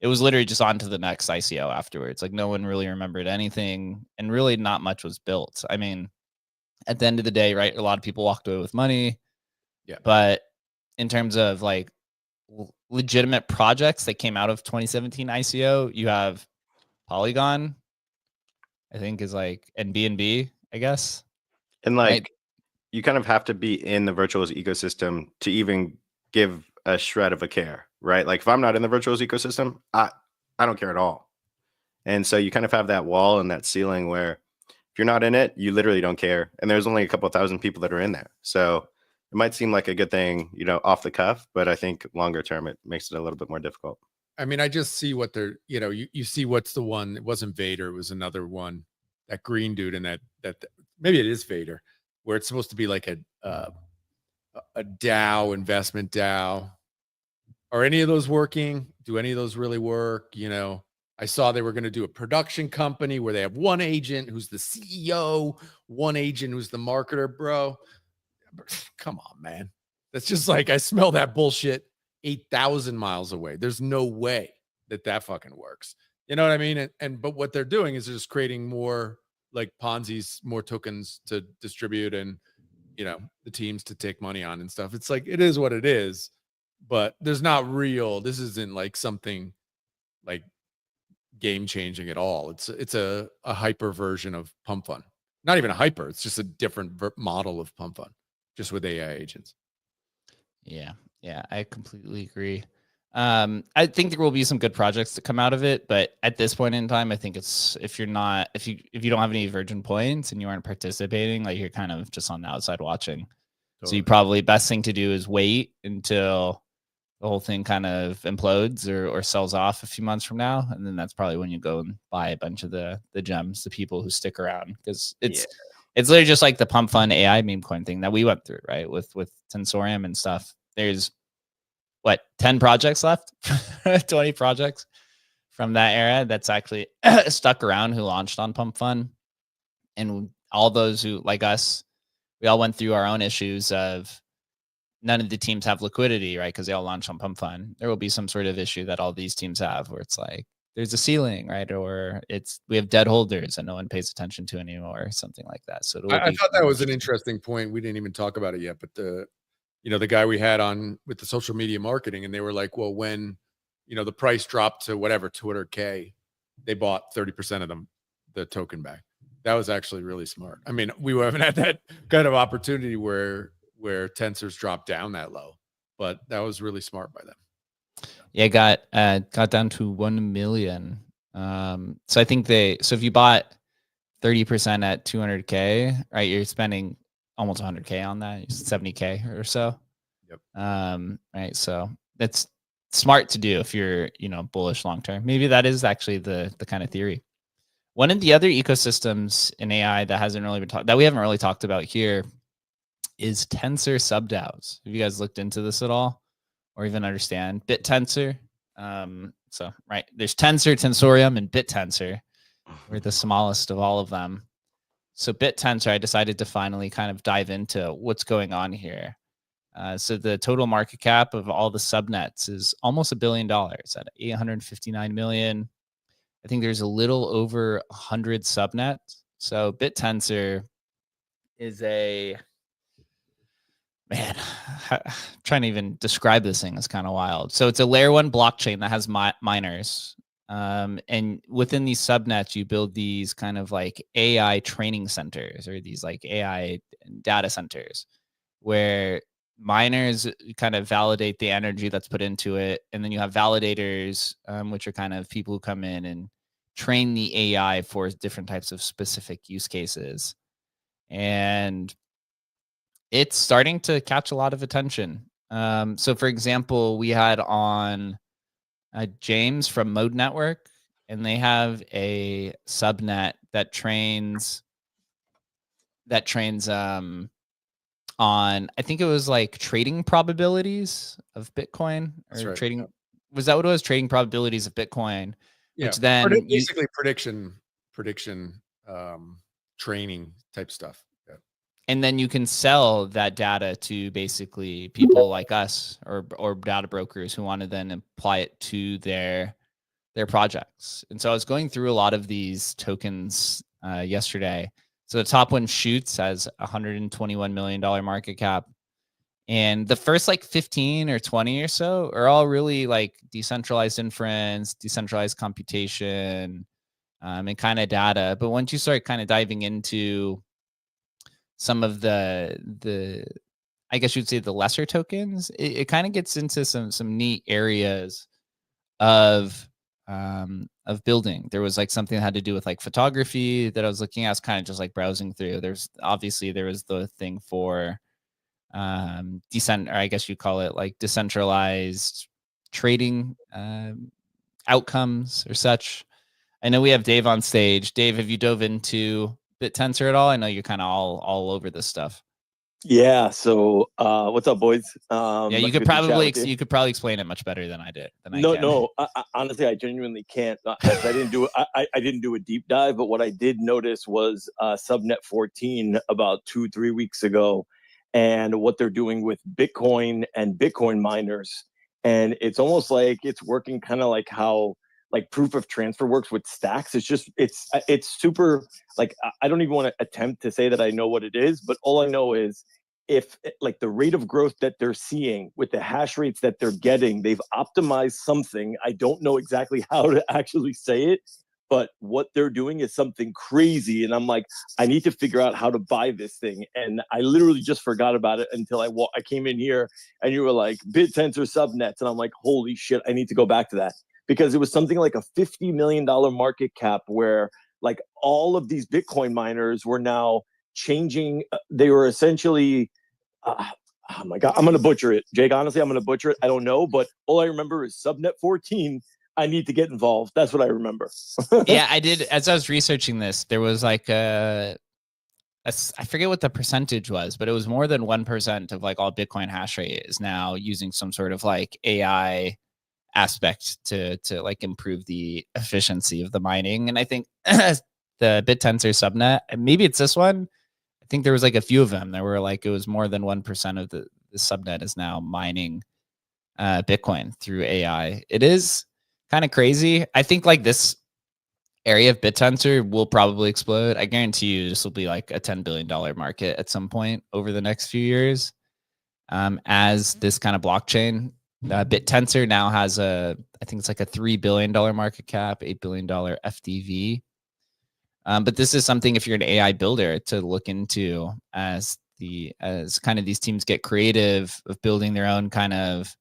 it was literally just on to the next ICO afterwards. Like no one really remembered anything, and really not much was built. I mean, at the end of the day, right, a lot of people walked away with money. Yeah. But in terms of like legitimate projects that came out of 2017 ICO, you have Polygon, I think is like, and BNB, I guess. And like, you kind of have to be in the Virtuals ecosystem to even give a shred of a care, right? Like if I'm not in the Virtuals ecosystem, I don't care at all. And so you kind of have that wall and that ceiling where if you're not in it, you literally don't care. And there's only a couple thousand people that are in there. So it might seem like a good thing, off the cuff, but I think longer term, it makes it a little bit more difficult. I mean, I just see what they're, you see what's the one, it wasn't Vader, it was another one, that green dude, and that maybe it is Vader, where it's supposed to be like a DAO, investment DAO. Are any of those working? Do any of those really work? I saw they were going to do a production company where they have one agent who's the CEO, one agent who's the marketer, bro. Come on, man. That's just like, I smell that bullshit 8,000 miles away. There's no way that fucking works. You know what I mean? But what they're doing is they're just creating more like Ponzi's, more tokens to distribute, and the teams to take money on and stuff. It's like, it is what it is, but there's not real. This isn't like something like game changing at all. It's a hyper version of Pump Fund. Not even a hyper. It's just a different model of Pump Fund, just with AI agents. Yeah, I completely agree. I think there will be some good projects to come out of it, but at this point in time, I think it's if you don't have any virgin points and you aren't participating, like you're kind of just on the outside watching. Totally. So you probably best thing to do is wait until the whole thing kind of implodes or sells off a few months from now, and then that's probably when you go and buy a bunch of the gems, the people who stick around, because it's literally just like the Pump Fund AI meme coin thing that we went through, right? With Tensorium and stuff. There's 10 projects left, 20 projects from that era that's actually stuck around, who launched on Pump Fund, and all those who, like us, we all went through our own issues of none of the teams have liquidity, right? Because they all launch on Pump Fund. There will be some sort of issue that all these teams have, where it's like there's a ceiling, right? Or we have dead holders that no one pays attention to anymore, or something like that. So I thought that was an interesting point. We didn't even talk about it yet, but the guy we had on with the social media marketing, and they were like, well, when the price dropped to whatever 200K, they bought 30% of the token back. That was actually really smart. I mean, we haven't had that kind of opportunity where Tensors dropped down that low, but that was really smart by them. Yeah, got down to 1 million. So I think if you bought 30% at 200K, right, you're spending almost 100K on that, 70K or so. Yep. Right. So that's smart to do if you're, bullish long term. Maybe that is actually the kind of theory. One of the other ecosystems in AI that we haven't really talked about here is Tensor subDAOs. Have you guys looked into this at all, or even understand BitTensor? So right, there's Tensor, Tensorium, and BitTensor. We're the smallest of all of them. So BitTensor, I decided to finally kind of dive into what's going on here. So the total market cap of all the subnets is almost $1 billion at 859 million. I think there's a little over 100 subnets. So BitTensor is trying to even describe this thing is kind of wild. So it's a layer 1 blockchain that has miners. And within these subnets, you build these kind of like AI training centers, or these like AI data centers, where miners kind of validate the energy that's put into it. And then you have validators, which are kind of people who come in and train the AI for different types of specific use cases. And it's starting to catch a lot of attention. So for example, we had on James from Mode Network, and they have a subnet that trains on, I think it was like trading probabilities of Bitcoin, or trading. Right. Was that what it was? Trading probabilities of Bitcoin, which then basically prediction training type stuff. Yeah. And then you can sell that data to basically people like us or data brokers who want to then apply it to their projects. And so I was going through a lot of these tokens yesterday. So the top one, Shoots, has $121 million market cap. And the first like 15 or 20 or so are all really like decentralized inference, decentralized computation, and kind of data. But once you start kind of diving into some of the I guess you'd say the lesser tokens, it kind of gets into some neat areas of building. There was like something that had to do with like photography that I was looking at. I was kind of just like browsing through. There was the thing for or I guess you call it like decentralized trading outcomes or such. I know we have Dave on stage. Dave, have you dove into BitTensor at all? I know you're kind of all over this stuff. Yeah. So, what's up, boys? Yeah, you could probably explain it much better than I did. No. Honestly, I genuinely can't. I didn't do it. I didn't do a deep dive, but what I did notice was Subnet 14 about 2-3 weeks ago, and what they're doing with Bitcoin and Bitcoin miners, and it's almost like it's working kind of like how like proof of transfer works with stacks. It's super like I don't even want to attempt to say that I know what it is, but all I know is if like the rate of growth that they're seeing with the hash rates that they're getting, they've optimized something. I don't know exactly how to actually say it, but what they're doing is something crazy. And I'm like, I need to figure out how to buy this thing. And I literally just forgot about it until I came in here and you were like BitTensor subnets. And I'm like, holy shit, I need to go back to that because it was something like a $50 million market cap where like all of these Bitcoin miners were now changing. They were essentially oh my god, I'm gonna butcher it, Jake. Honestly, I'm gonna butcher it. I don't know, but all I remember is Subnet 14. I need to get involved. That's what I remember. Yeah, I did. As I was researching this, there was like I forget what the percentage was, but it was more than 1% of like all Bitcoin hash rate is now using some sort of like AI aspect to like improve the efficiency of the mining. And I think the BitTensor subnet, and maybe it's this one. I think there was like a few of them. There were like it was more than 1% of the subnet is now mining Bitcoin through AI. It is kind of crazy. I think like this area of BitTensor will probably explode. I guarantee you this will be like a $10 billion market at some point over the next few years. As this kind of blockchain, BitTensor now has I think it's like a $3 billion market cap, $8 billion FDV. But this is something if you're an AI builder to look into as kind of these teams get creative of building their own kind of,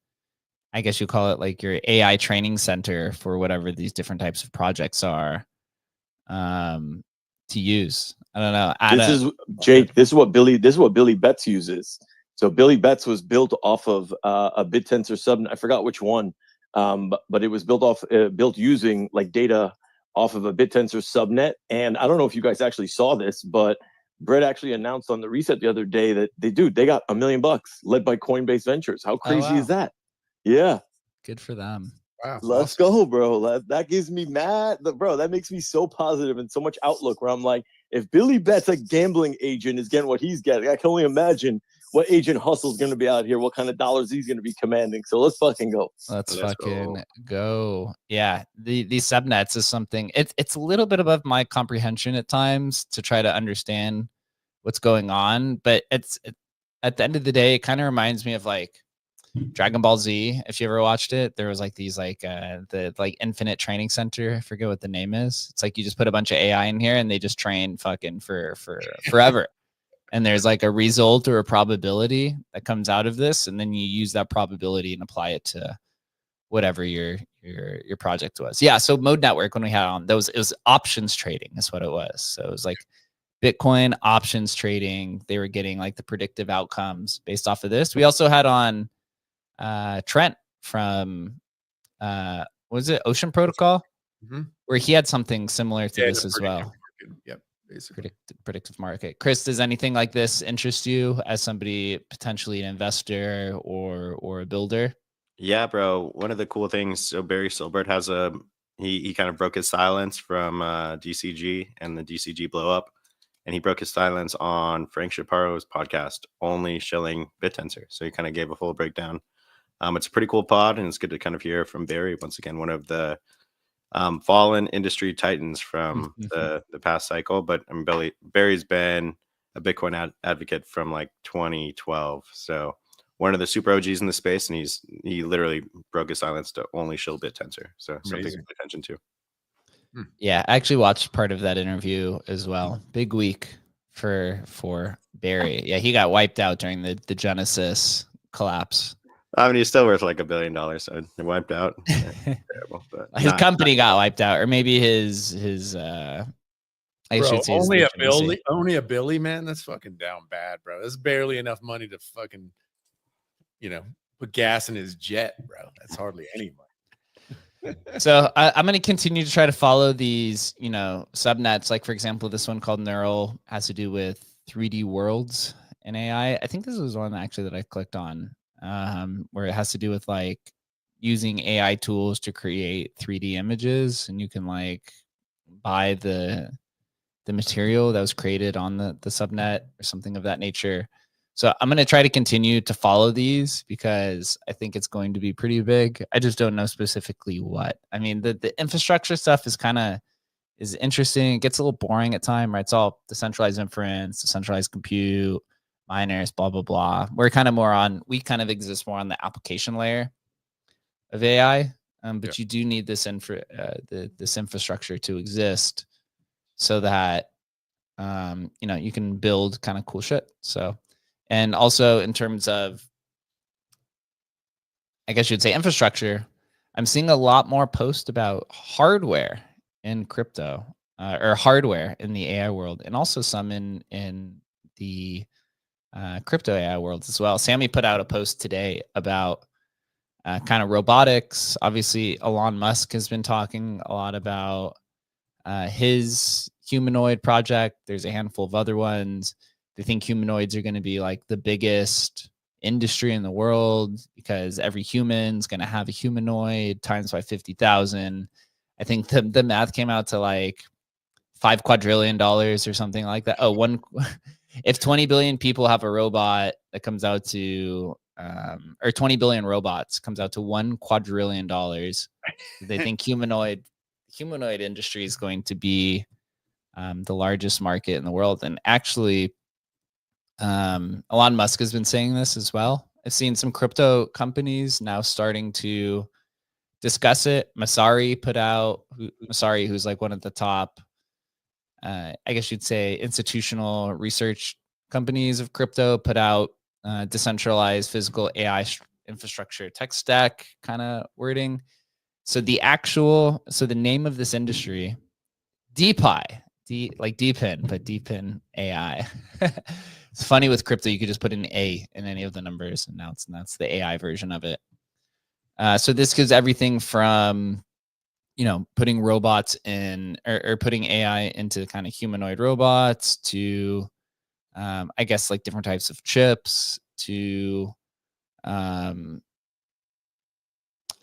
I guess you call it like your AI training center for whatever these different types of projects are to use. I don't know. This is what Billy Betts uses. So Billy Betts was built off of a BitTensor subnet. I forgot which one, but it was built using like data off of a BitTensor subnet. And I don't know if you guys actually saw this, but Brett actually announced on the reset the other day that they got $1 million led by Coinbase Ventures. How crazy is that? Yeah. Good for them. Wow. Let's go, bro. That gives me mad, bro. That makes me so positive and so much outlook where I'm like, if Billy Betts, a gambling agent, is getting what he's getting, I can only imagine what Agent Hustle's going to be out here, what kind of dollars he's going to be commanding. So let's fucking go. Let's go. Yeah. These subnets is something, it's a little bit above my comprehension at times to try to understand what's going on. But at the end of the day, it kind of reminds me of like Dragon Ball Z. If you ever watched it, there was like these like the like infinite training center. I forget what the name is. It's like you just put a bunch of AI in here and they just train fucking for forever. And there's like a result or a probability that comes out of this, and then you use that probability and apply it to whatever your project was. Yeah. So Mode Network, when we had on, it was options trading is what it was. So it was like Bitcoin options trading. They were getting like the predictive outcomes based off of this. We also had on Trent from was it Ocean Protocol, where he had something similar to this as well. Yep. Basically. Predictive market. Chris, does anything like this interest you as somebody potentially an investor or a builder? Yeah, bro. One of the cool things, so Barry Silbert has he kind of broke his silence from DCG and the DCG blow up, and he broke his silence on Frank Chaparro's podcast, Only Shilling BitTensor. So he kind of gave a full breakdown. It's a pretty cool pod, and it's good to kind of hear from Barry once again, one of the fallen industry titans from the past cycle. But Barry's been a Bitcoin advocate from like 2012. So one of the super OGs in the space, and he literally broke his silence to only shill BitTensor. So something to pay attention to. Yeah, I actually watched part of that interview as well. Big week for Barry. Yeah, he got wiped out during the Genesis collapse. I mean, he's still worth like $1 billion, so they wiped out. Terrible, but his company got wiped out, or maybe his. I should say only a Billy, man. That's fucking down bad, bro. That's barely enough money to fucking, put gas in his jet, bro. That's hardly any money. So I'm going to continue to try to follow these, subnets. Like for example, this one called Neural has to do with 3D worlds. in AI. I think this was one actually that I clicked on, where it has to do with like using AI tools to create 3D images, and you can like buy the material that was created on the subnet or something of that nature. So I'm going to try to continue to follow these because I think it's going to be pretty big. I just don't know specifically what. I mean, the infrastructure stuff is interesting. It gets a little boring at time, right? It's all decentralized inference, decentralized compute, miners, blah, blah, blah. We kind of exist more on the application layer of AI. But you do need this this infrastructure to exist so that you can build kind of cool shit. So, and also in terms of, I guess you'd say infrastructure, I'm seeing a lot more posts about hardware in crypto, or hardware in the AI world, and also some in the crypto AI world as well. Sammy put out a post today about kind of robotics. Obviously, Elon Musk has been talking a lot about his humanoid project. There's a handful of other ones. They think humanoids are going to be like the biggest industry in the world because every human's going to have a humanoid times by 50,000. I think the math came out to like $5 quadrillion or something like that. If 20 billion people have a robot that comes out to, or 20 billion robots comes out to $1 quadrillion. They think humanoid industry is going to be the largest market in the world. And actually, Elon Musk has been saying this as well. I've seen some crypto companies now starting to discuss it. Masari, who's like one of the top, I guess you'd say, institutional research companies of crypto, put out decentralized physical AI infrastructure tech stack kind of wording. So the name of this industry, DeFi, like DePIN, but DePIN AI. It's funny with crypto, you could just put an A in any of the numbers, and that's the AI version of it. So this gives everything from, putting robots in or putting AI into kind of humanoid robots to, I guess, like different types of chips to, I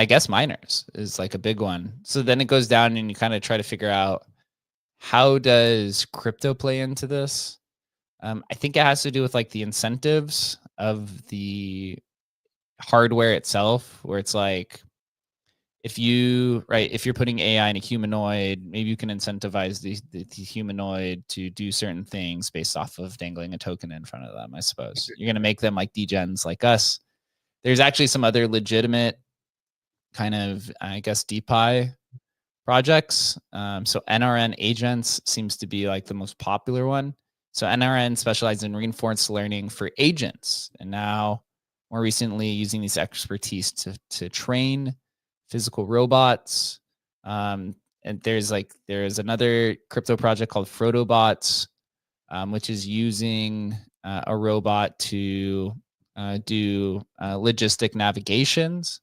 guess miners is like a big one. So then it goes down and you kind of try to figure out, how does crypto play into this? I think it has to do with like the incentives of the hardware itself, where it's like, if you're putting AI in a humanoid, maybe you can incentivize the humanoid to do certain things based off of dangling a token in front of them, I suppose. You're going to make them like degens like us. There's actually some other legitimate kind of, I guess, DeFi projects. So NRN agents seems to be like the most popular one. So NRN specializes in reinforced learning for agents, and now more recently using this expertise to train physical robots. And there's another crypto project called Frodobots, which is using a robot to do logistic navigations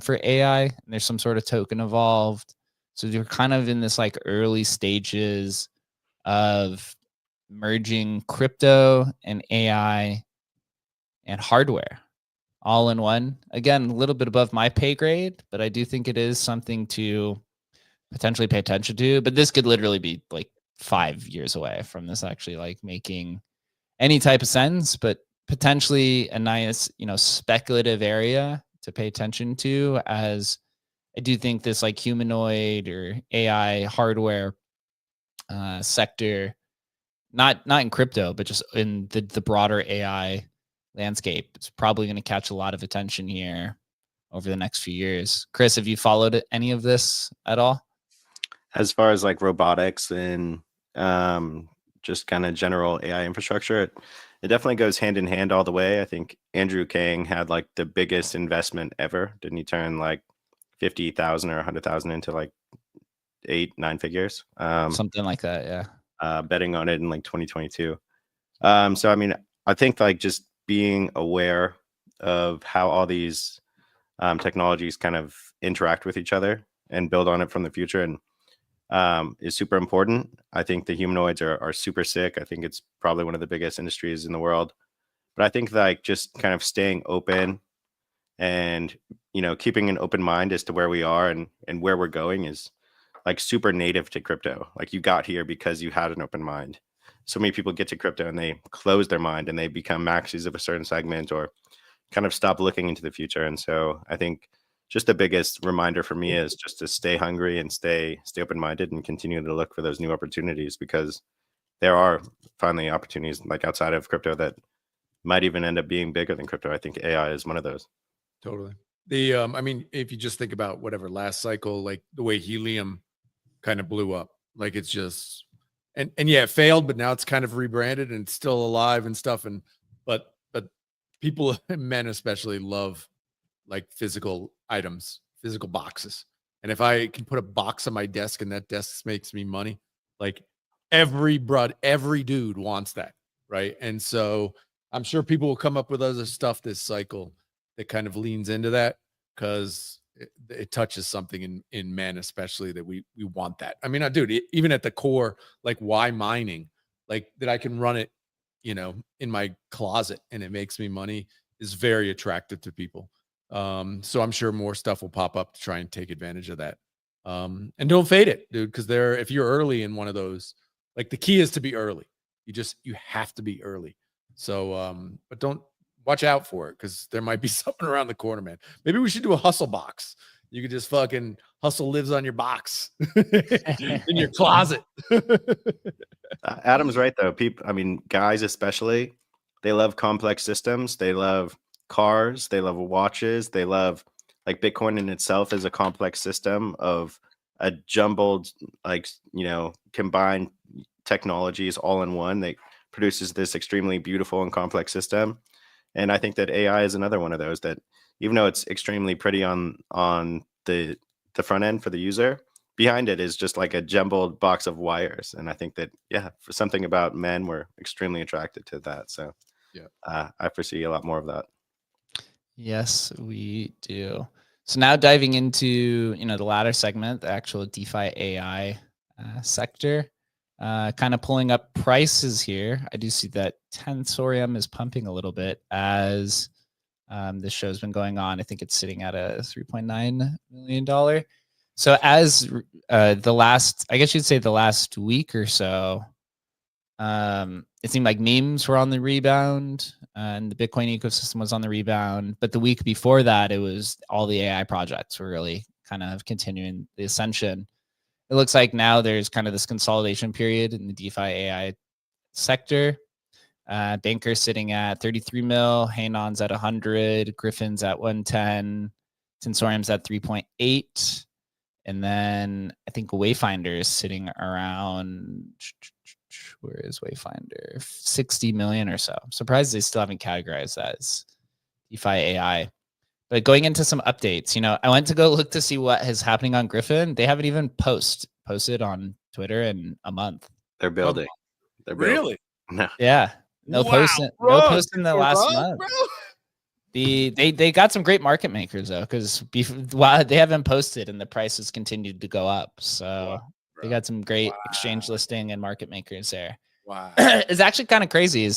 for AI. And there's some sort of token involved. So you're kind of in this like early stages of merging crypto and AI and hardware all in one. Again, a little bit above my pay grade, but I do think it is something to potentially pay attention to. But this could literally be like 5 years away from this actually like making any type of sense, but potentially a nice, speculative area to pay attention to, as I do think this like humanoid or AI hardware sector, not in crypto, but just in the broader AI landscape, it's probably going to catch a lot of attention here over the next few years. Chris, have you followed any of this at all? As far as like robotics and just kind of general AI infrastructure, it definitely goes hand in hand all the way. I think Andrew Kang had like the biggest investment ever. Didn't he turn like 50,000 or 100,000 into like 8-9 figures? Something like that, yeah. Betting on it in like 2022. So I mean, I think like just being aware of how all these technologies kind of interact with each other and build on it from the future and is super important. I think the humanoids are super sick. I think it's probably one of the biggest industries in the world. But I think like just kind of staying open and, you know, keeping an open mind as to where we are and where we're going is like super native to crypto. Like you got here because you had an open mind. So many people get to crypto and they close their mind and they become maxis of a certain segment or kind of stop looking into the future. And so I think just the biggest reminder for me is just to stay hungry and stay open-minded and continue to look for those new opportunities, because there are finally opportunities like outside of crypto that might even end up being bigger than crypto. I think AI is one of those. Totally. The I mean, if you just think about whatever last cycle, like the way helium kind of blew up, like it's just and yeah, it failed, but now it's kind of rebranded and it's still alive and stuff. And but people, men especially, love like physical items, physical boxes. And if I can put a box on my desk and that desk makes me money, like every dude wants that, right? And so I'm sure people will come up with other stuff this cycle that kind of leans into that, because it touches something in men especially that we want that. I mean, dude, even at the core, like why mining, like that I can run it, you know, in my closet and it makes me money is very attractive to people. So I'm sure more stuff will pop up to try and take advantage of that. And don't fade it, dude, because if you're early in one of those, like the key is to be early. You have to be early. So, but don't watch out for it, because there might be something around the corner, man. Maybe we should do a hustle box. You could just fucking hustle lives on your box in your closet. Adam's right though. People, I mean, guys especially, they love complex systems. They love cars. They love watches. They love, like, Bitcoin in itself is a complex system of a jumbled, like, you know, combined technologies all in one that produces this extremely beautiful and complex system. And I think that AI is another one of those that, even though it's extremely pretty on the front end for the user, behind it is just like a jumbled box of wires. And I think that, yeah, for something about men, we're extremely attracted to that. So yeah, I foresee a lot more of that. Yes, we do. So now diving into, you know, the latter segment, the actual DeFi AI sector, kind of pulling up prices here. I do see that Tensorium is pumping a little bit as this show's been going on. I think it's sitting at a $3.9 million. So as the last, I guess you'd say the last week or so, it seemed like memes were on the rebound and the Bitcoin ecosystem was on the rebound. But the week before that, it was all the AI projects were really kind of continuing the ascension. It looks like now there's kind of this consolidation period in the DeFi AI sector. Bankers sitting at 33 mil, Hanon's at 100, Griffin's at 110, Tensorium's at 3.8. And then I think Wayfinder is sitting around, where is Wayfinder? 60 million or so. I'm surprised they still haven't categorized that as DeFi AI. But going into some updates, you know, I went to go look to see what is happening on Griffin. They haven't even posted on Twitter in a month. They're building. They're building. Really? No. Yeah. No posting. No posting the last month. Bro. They got some great market makers though, because they haven't posted and the prices continued to go up. So they got some great exchange listing and market makers there. Wow. It's actually kind of crazy.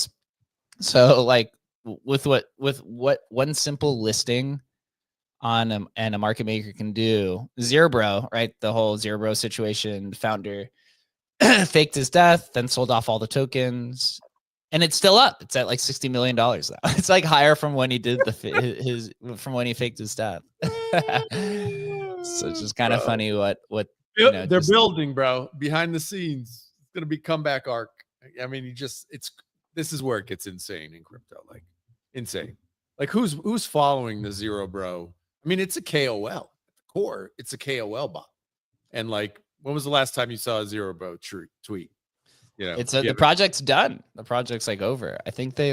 So like with what one simple listing on and a market maker can do. Zero Bro, right? The whole Zero Bro situation, the founder faked his death, then sold off all the tokens. And it's still up. It's at like $60 million now. It's like higher from when he did from when he faked his death. So it's just kind of funny what you know, they're building, bro. Behind the scenes, it's gonna be comeback arc. I mean, this is where it gets insane in crypto, like insane. Like who's following the Zero Bro? I mean, it's a KOL at the core. It's a KOL bot. And like, when was the last time you saw a Zero Bro tweet? You know, it's the project's done. The project's like over. I think they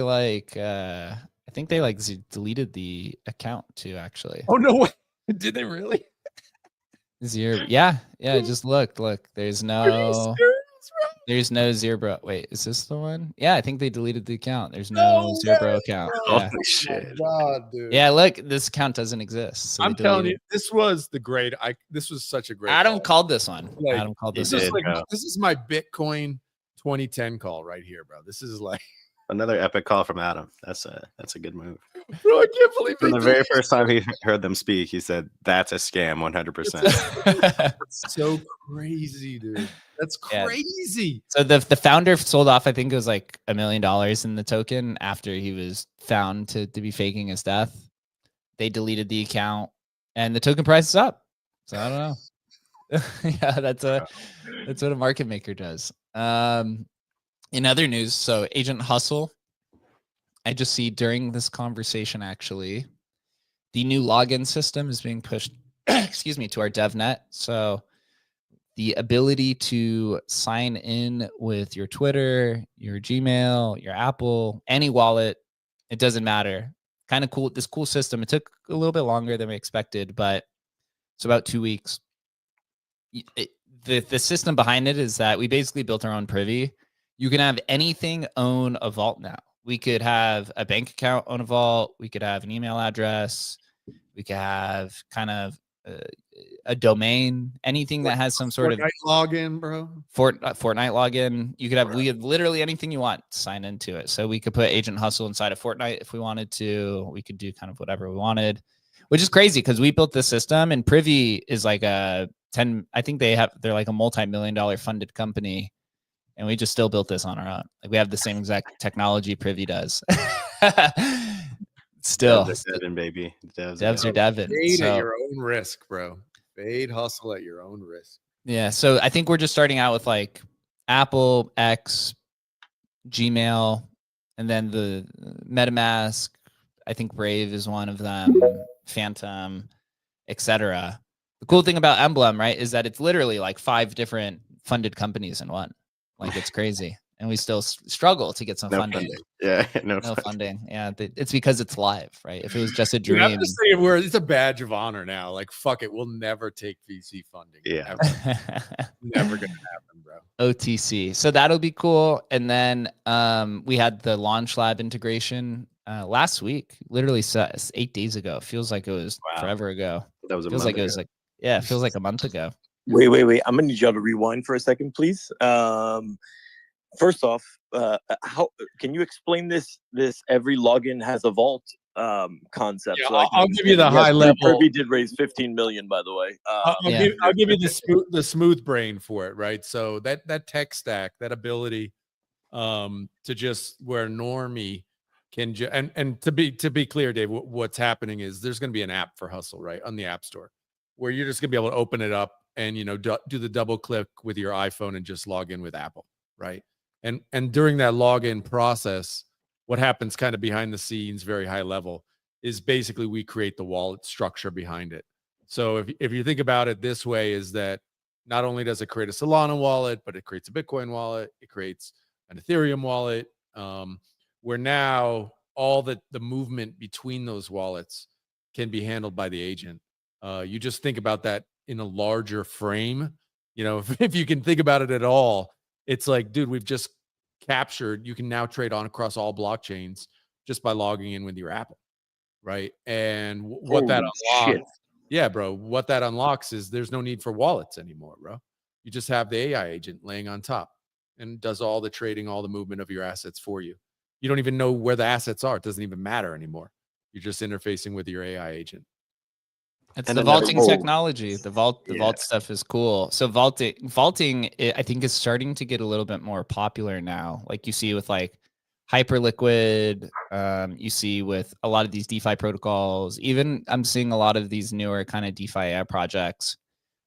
deleted the account too, actually. Oh no way. Did they really? Zero. Yeah. Just look. There's no Zero Bro. Wait, is this the one? Yeah, I think they deleted the account. There's no Zero Bro account. Holy Yeah. shit. God, dude. Yeah, look, this account doesn't exist. So I'm telling you, this was such a great Adam call. called this one. Like, Adam called this did. one. This is my Bitcoin 2010 call right here, bro. This is like Another epic call from Adam. That's a good move. Bro, I can't believe From they the very did first time he heard them speak, he said, "That's a scam, 100%." It's so crazy, dude. That's Yeah. crazy. So the founder sold off, I think it was like $1 million in the token after he was found to be faking his death. They deleted the account and the token price is up. So I don't know. Yeah, that's what a market maker does. In other news, so Agent Hustle, I just see during this conversation, actually, the new login system is being pushed, excuse me, to our DevNet. So the ability to sign in with your Twitter, your Gmail, your Apple, any wallet, it doesn't matter. Kind of cool. This cool system. It took a little bit longer than we expected, but it's about 2 weeks. The system behind it is that we basically built our own privy. You can have anything own a vault now. We could have a bank account own a vault. We could have an email address. We could have kind of a domain, anything that has some sort Fortnite of login, bro. Fortnite login. You could have, we have literally anything you want, sign into it. So we could put Agent Hustle inside of Fortnite if we wanted to. We could do kind of whatever we wanted, which is crazy because we built this system and Privy is like I think they're like a multi-million-dollar funded company. And we just still built this on our own. Like we have the same exact technology Privy does. Still, Devs are devin, baby. Devs are devin. Fade at your own risk, bro. Fade hustle at your own risk. Yeah. So I think we're just starting out with like Apple, X, Gmail, and then the MetaMask. I think Brave is one of them, Phantom, etc. The cool thing about Emblem, right, is that it's literally like 5 different funded companies in one. Like it's crazy. And we still struggle to get some funding. Yeah, no funding. Yeah, it's because it's live, right? If it was just a dream. Dude, I'm just saying it's a badge of honor now. Like, fuck it. We'll never take VC funding. Yeah. Never going to happen, bro. OTC. So that'll be cool. And then we had the Launch Lab integration last week, literally 8 days ago. Feels like it was forever ago. That was a feels month like ago. It was like, yeah, it feels like a month ago. Wait. I'm gonna need y'all to rewind for a second, please. First off, how can you explain this every login has a vault concept? Yeah, so I'll give you the high level. Kirby did raise 15 million, by the way. I'll give you the smooth brain for it, right? So that tech stack, that ability to just where normie can and to be clear, Dave, what's happening is there's going to be an app for Hustle, right, on the App Store, where you're just going to be able to open it up and do the double click with your iPhone and just log in with Apple, right? And during that login process, what happens kind of behind the scenes, very high level, is basically we create the wallet structure behind it. So if you think about it this way, is that not only does it create a Solana wallet, but it creates a Bitcoin wallet, it creates an Ethereum wallet, where now all the movement between those wallets can be handled by the agent. You just think about that in a larger frame. If you can think about it at all, it's like, dude, we've just captured, you can now trade on across all blockchains just by logging in with your Apple, right? And what that unlocks, what that unlocks is there's no need for wallets anymore, bro. You just have the AI agent laying on top and does all the trading, all the movement of your assets for you. You don't even know where the assets are. It doesn't even matter anymore. You're just interfacing with your AI agent. It's the vaulting technology. The vault stuff is cool. So vaulting, I think, is starting to get a little bit more popular now. Like you see with like Hyperliquid, you see with a lot of these DeFi protocols. Even I'm seeing a lot of these newer kind of DeFi AI projects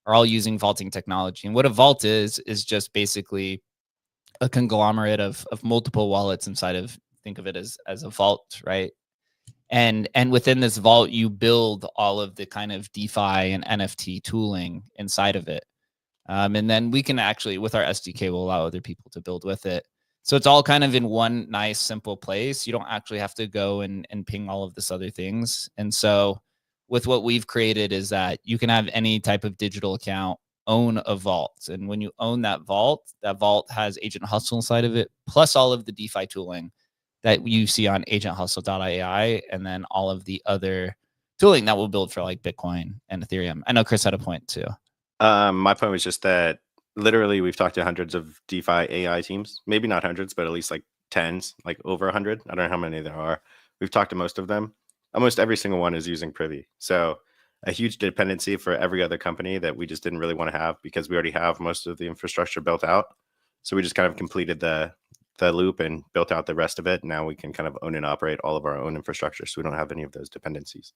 are all using vaulting technology. And what a vault is just basically a conglomerate of multiple wallets inside of, think of it as a vault, right? And within this vault, you build all of the kind of DeFi and NFT tooling inside of it. And then we can actually, with our SDK, we'll allow other people to build with it. So it's all kind of in one nice, simple place. You don't actually have to go and ping all of this other things. And so with what we've created is that you can have any type of digital account own a vault. And when you own that vault has Agent Hustle inside of it, plus all of the DeFi tooling that you see on agenthustle.ai, and then all of the other tooling that we'll build for like Bitcoin and Ethereum. I know Chris had a point too. My point was just that literally we've talked to hundreds of DeFi AI teams, maybe not hundreds, but at least like tens, like over 100. I don't know how many there are. We've talked to most of them. Almost every single one is using Privy. So a huge dependency for every other company that we just didn't really want to have because we already have most of the infrastructure built out. So we just kind of completed the loop and built out the rest of it. Now we can kind of own and operate all of our own infrastructure. So we don't have any of those dependencies.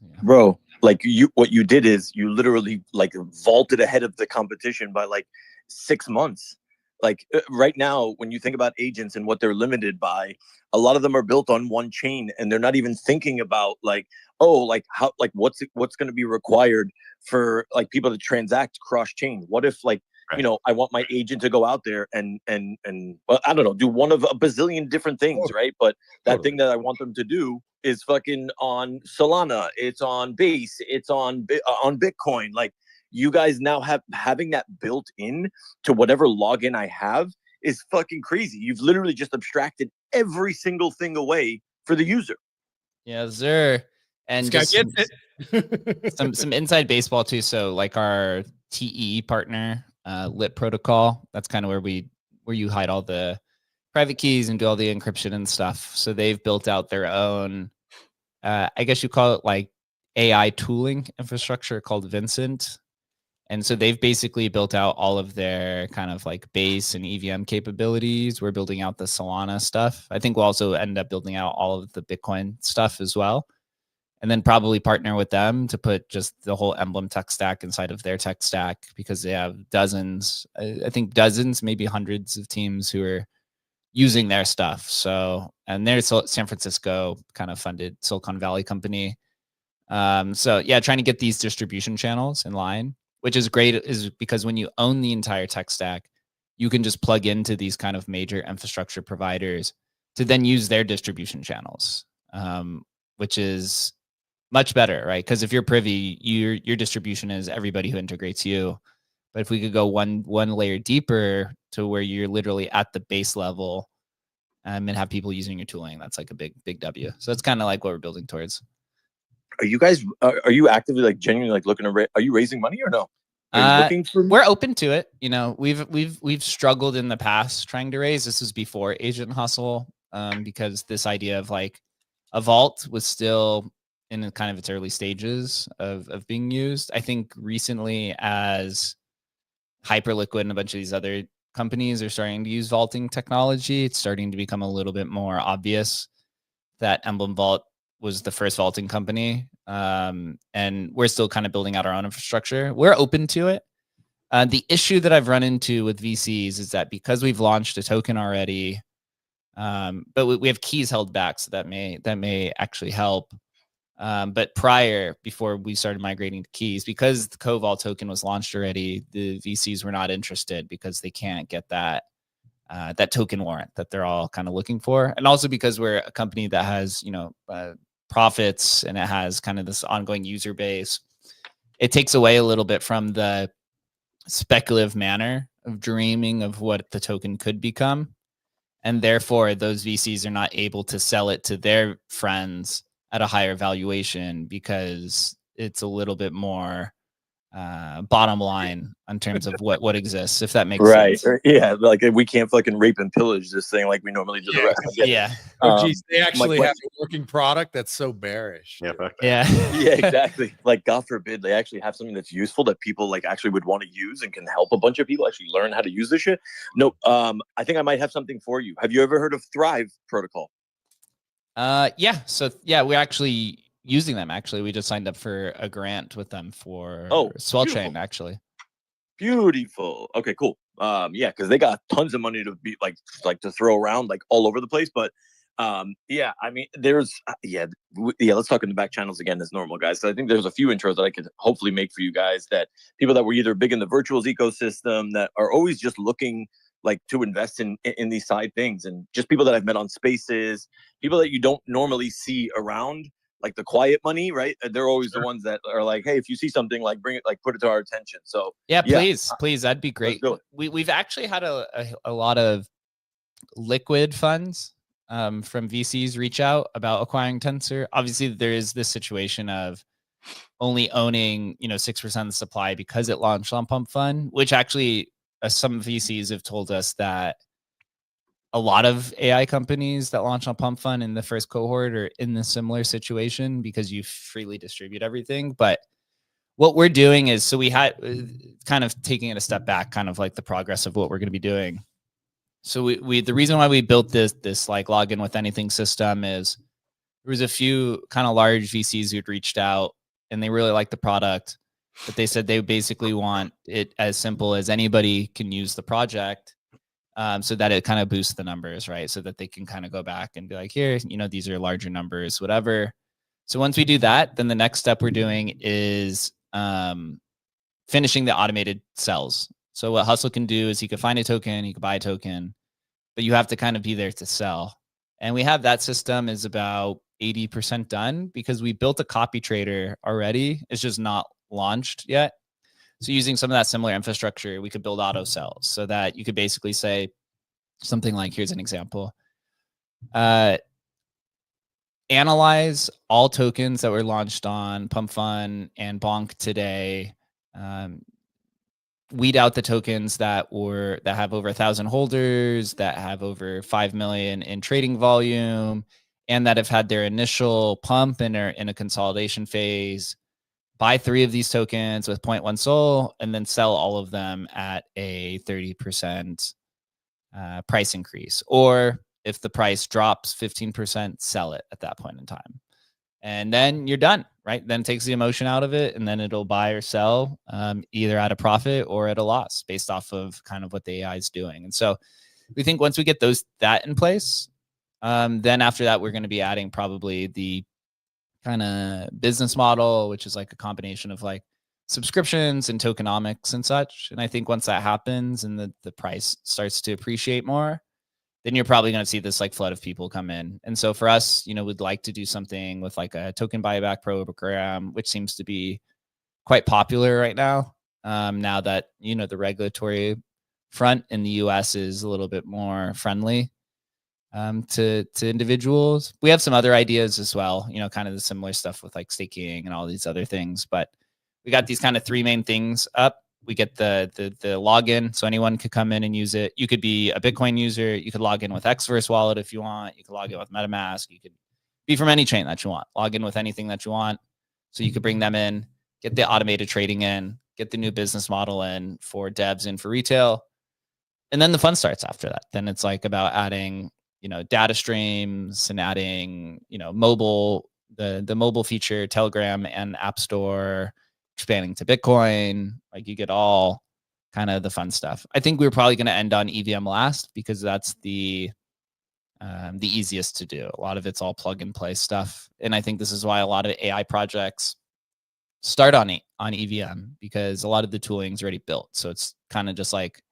Yeah. Bro, like what you did is you literally like vaulted ahead of the competition by like 6 months. Like right now, when you think about agents and what they're limited by, a lot of them are built on one chain, and they're not even thinking about like, oh, like how, like what's going to be required for like people to transact cross chain. What if like, Right. you know, I want my agent to go out there and well, I don't know, do one of a bazillion different things, right? But that thing that I want them to do is fucking on Solana, it's on Base, it's on Bitcoin. Like, you guys now having that built in to whatever login I have is fucking crazy. You've literally just abstracted every single thing away for the user. Yeah, sir. And This guy gets it. some inside baseball too. So like our TEE partner, Lit Protocol, that's kind of where you hide all the private keys and do all the encryption and stuff. So they've built out their own, I guess you call it like AI tooling infrastructure called Vincent. And so they've basically built out all of their kind of like base and EVM capabilities. We're building out the Solana stuff. I think we'll also end up building out all of the Bitcoin stuff as well. And then probably partner with them to put just the whole Emblem tech stack inside of their tech stack, because they have dozens, I think dozens, maybe hundreds of teams who are using their stuff. So, and they're San Francisco kind of funded Silicon Valley company. So yeah, trying to get these distribution channels in line, which is great, is because when you own the entire tech stack, you can just plug into these kind of major infrastructure providers to then use their distribution channels, which is much better, right? Because if you're Privy, your distribution is everybody who integrates you. But if we could go one layer deeper to where you're literally at the base level, and have people using your tooling, that's like a big W. So that's kind of like what we're building towards. Are you guys, are you actively like genuinely like looking to are you raising money or no? Are you looking for? We're open to it. You know, we've struggled in the past trying to raise. This was before Agent Hustle, because this idea of like a vault was still in kind of its early stages of being used. I think recently, as Hyperliquid and a bunch of these other companies are starting to use vaulting technology, it's starting to become a little bit more obvious that Emblem Vault was the first vaulting company. And we're still kind of building out our own infrastructure. We're open to it. The issue that I've run into with VCs is that because we've launched a token already, but we have keys held back, so that may actually help. But before we started migrating to keys, because the CoVault token was launched already, the VCs were not interested because they can't get that token warrant that they're all kind of looking for. And also because we're a company that has, profits, and it has kind of this ongoing user base, it takes away a little bit from the speculative manner of dreaming of what the token could become. And therefore, those VCs are not able to sell it to their friends at a higher valuation, because it's a little bit more bottom line in terms of what exists, if that makes sense. Right. Yeah. Like we can't fucking rape and pillage this thing like we normally do the rest. Yeah. Oh, geez, they actually have a working product. That's so bearish. Yeah. Yeah. Yeah, exactly. Like, God forbid they actually have something that's useful that people like actually would want to use and can help a bunch of people actually learn how to use this shit. No, I think I might have something for you. Have you ever heard of Thrive Protocol? Yeah. So yeah, we're actually using them. Actually, we just signed up for a grant with them for Swell Chain, actually. Beautiful. Okay, cool. Yeah, because they got tons of money to be like to throw around like all over the place. But yeah, I mean, there's let's talk in the back channels again as normal, guys. So I think there's a few intros that I could hopefully make for you guys, that people that were either big in the virtuals ecosystem that are always just looking like to invest in these side things, and just people that I've met on spaces, people that you don't normally see around, like the quiet money, right? They're always the ones that are like, hey, if you see something, like bring it, like put it to our attention. So yeah, please, that'd be great. We've actually had a lot of liquid funds from VCs reach out about acquiring Tensor. Obviously, there is this situation of only owning 6% of the supply because it launched on Pump Fund, which actually some VCs have told us that a lot of AI companies that launch on Pump Fund in the first cohort are in this similar situation because you freely distribute everything. But what we're doing is, so we had kind of taking it a step back, kind of like the progress of what we're going to be doing. So we the reason why we built this like login with anything system is there was a few kind of large VCs who'd reached out and they really liked the product, but they said they basically want it as simple as anybody can use the project, so that it kind of boosts the numbers, right? So that they can kind of go back and be like, here, these are larger numbers, whatever. So once we do that, then the next step we're doing is finishing the automated cells. So what Hustle can do is he could find a token, he could buy a token, but you have to kind of be there to sell. And we have that system is about 80% done because we built a copy trader already. It's just not launched yet. So using some of that similar infrastructure, we could build auto cells so that you could basically say something like, here's an example. Analyze all tokens that were launched on Pump Fund and Bonk today. Weed out the tokens that have over 1,000 holders, that have over 5 million in trading volume, and that have had their initial pump and are in a consolidation phase. Buy 3 of these tokens with 0.1 SOL, and then sell all of them at a 30% price increase. Or if the price drops 15%, sell it at that point in time. And then you're done, right? Then it takes the emotion out of it, and then it'll buy or sell either at a profit or at a loss based off of kind of what the AI is doing. And so we think once we get that in place, then after that, we're going to be adding probably the kind of business model, which is like a combination of like subscriptions and tokenomics and such. And I think once that happens and the price starts to appreciate more, then you're probably going to see this like flood of people come in. And so for us, we'd like to do something with like a token buyback program, which seems to be quite popular right now. Now that, the regulatory front in the US is a little bit more friendly to individuals. We have some other ideas as well, kind of the similar stuff with like staking and all these other things, but we got these kind of 3 main things up. We get the login, so anyone could come in and use it. You could be a Bitcoin user. You could log in with Xverse wallet if you want. You could log in with MetaMask. You could be from any chain that you want. Log in with anything that you want. So you could bring them in, get the automated trading in, get the new business model in for devs and for retail. And then the fun starts after that. Then it's like about adding, data streams and adding, mobile, the mobile feature, Telegram and App Store, expanding to Bitcoin. Like you get all kind of the fun stuff. I think we're probably going to end on EVM last because that's the easiest to do. A lot of it's all plug and play stuff. And I think this is why a lot of AI projects start on EVM because a lot of the tooling is already built. So it's kind of just like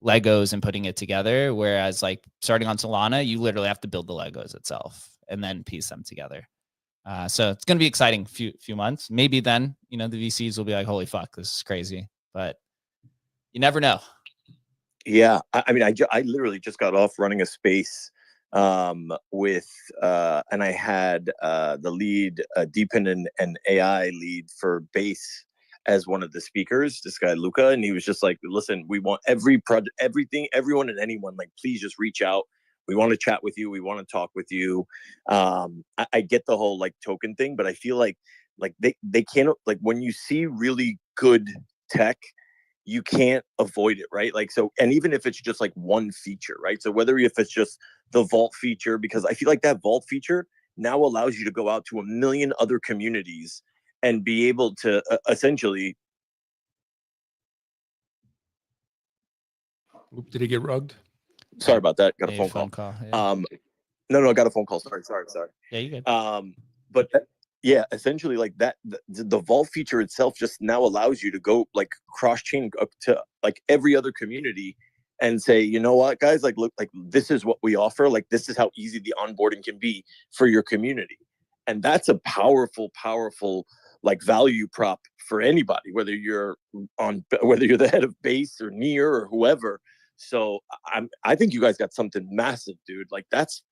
Legos and putting it together. Whereas like starting on Solana, you literally have to build the Legos itself and then piece them together. So it's going to be exciting few months. Maybe then, the VCs will be like, holy fuck, this is crazy. But you never know. Yeah. I mean, I literally just got off running a space with, and I had the lead, Deepin and AI lead for Base as one of the speakers, this guy, Luca. And he was just like, listen, we want every project, everything, everyone and anyone, like, please just reach out. We want to chat with you. We want to talk with you. I get the whole like token thing, but I feel like they can't, like when you see really good tech, you can't avoid it, right? Like, so, and even if it's just like one feature, right? So whether if it's just the vault feature, because I feel like that vault feature now allows you to go out to a million other communities and be able to essentially. Oop, did he get rugged? Sorry about that. Got a phone call. Yeah. No, I got a phone call. Sorry. Yeah, you good. But yeah, essentially like that, the vault feature itself just now allows you to go like cross chain up to like every other community and say, you know what, guys, like, look, like this is what we offer. Like, this is how easy the onboarding can be for your community. And that's a powerful like value prop for anybody, whether you're the head of Base or Near or whoever. So I think you guys got something massive, dude. Like that's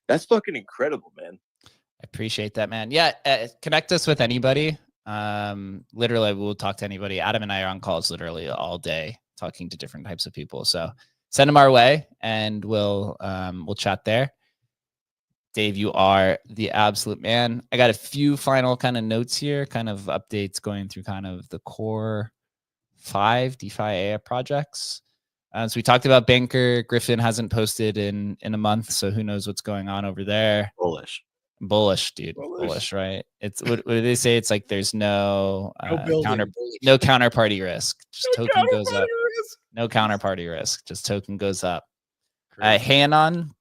fucking incredible, man. I appreciate that, man. Yeah. Connect us with anybody. Literally we'll talk to anybody. Adam and I are on calls literally all day talking to different types of people. So send them our way, and we'll chat there. Dave, you are the absolute man. I got a few final kind of notes here, kind of updates going through kind of the core 5 DeFi AI projects. So we talked about Banker. Griffin hasn't posted in a month, so who knows what's going on over there. Bullish, dude. Bullish, right? It's what do they say? It's like there's no counterparty risk. Just token goes up. No counterparty risk. Just token goes up. Hanon,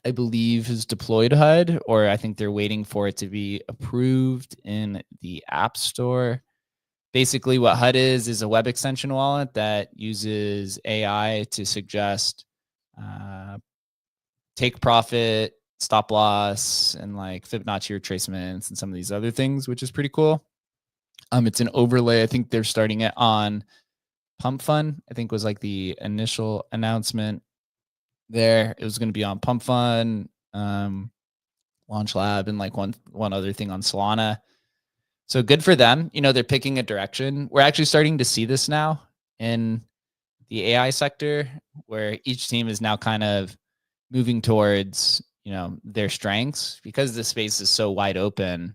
I believe, has deployed HUD, or I think they're waiting for it to be approved in the App Store. Basically, what HUD is a web extension wallet that uses AI to suggest take profit, stop loss, and like Fibonacci retracements and some of these other things, which is pretty cool. It's an overlay. I think they're starting it on Pump Fund. I think was like the initial announcement there. It was going to be on Pump Fund, Launch Lab, and like one other thing on Solana. So good for them. They're picking a direction. We're actually starting to see this now in the AI sector, where each team is now kind of moving towards, their strengths, because the space is so wide open.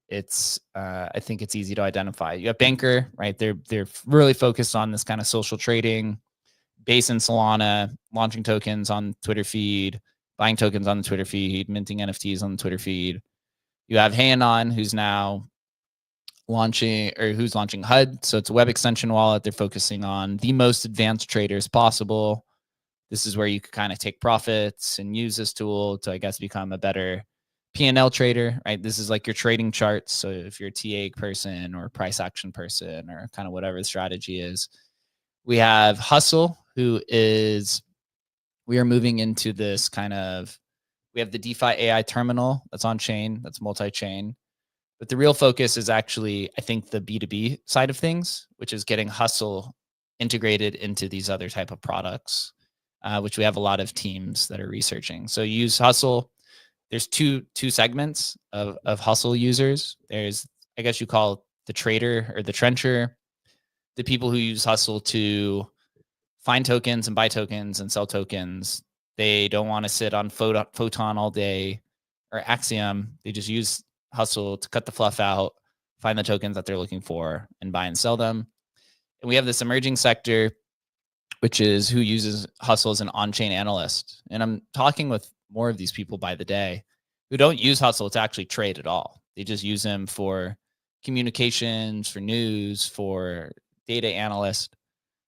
It's I think it's easy to identify. You have Banker, right? They're really focused on this kind of social trading, base in Solana, launching tokens on Twitter feed, buying tokens on the Twitter feed, minting NFTs on the Twitter feed. You have Hanon, who's now launching HUD. So it's a web extension wallet. They're focusing on the most advanced traders possible. This is where you could kind of take profits and use this tool to, I guess, become a better P&L trader, right? This is like your trading charts. So if you're a TA person or a price action person or kind of whatever the strategy is. We have Hustle, we are moving into this kind of, we have the DeFi AI terminal that's on chain, that's multi-chain. But the real focus is actually, I think, the B2B side of things, which is getting Hustle integrated into these other type of products, which we have a lot of teams that are researching. So you use Hustle. There's two segments of Hustle users. There's, I guess you call it the trader or the trencher, the people who use Hustle to find tokens and buy tokens and sell tokens. They don't want to sit on Photon all day or Axiom. They just use Hustle to cut the fluff out, find the tokens that they're looking for, and buy and sell them. And we have this emerging sector, which is who uses Hustle as an on-chain analyst. And I'm talking with more of these people by the day who don't use Hustle to actually trade at all. They just use them for communications, for news, for data analyst.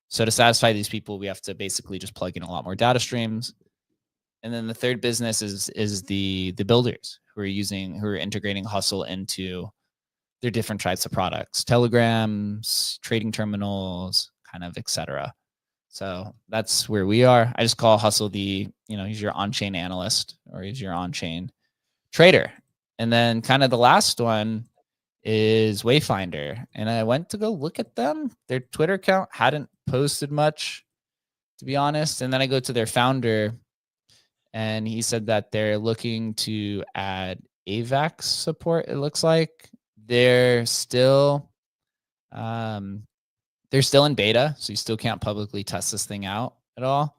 So to satisfy these people, we have to basically just plug in a lot more data streams. And then the third business is the builders who are integrating Hustle into their different types of products, telegrams, trading terminals, kind of, etc. So that's where we are. I just call Hustle he's your on-chain analyst, or he's your on-chain trader. And then kind of the last one is Wayfinder. And I went to go look at them. Their Twitter account hadn't posted much, to be honest. And then I go to their founder, and he said that they're looking to add AVAX support. It looks like they're still in beta, so you still can't publicly test this thing out at all.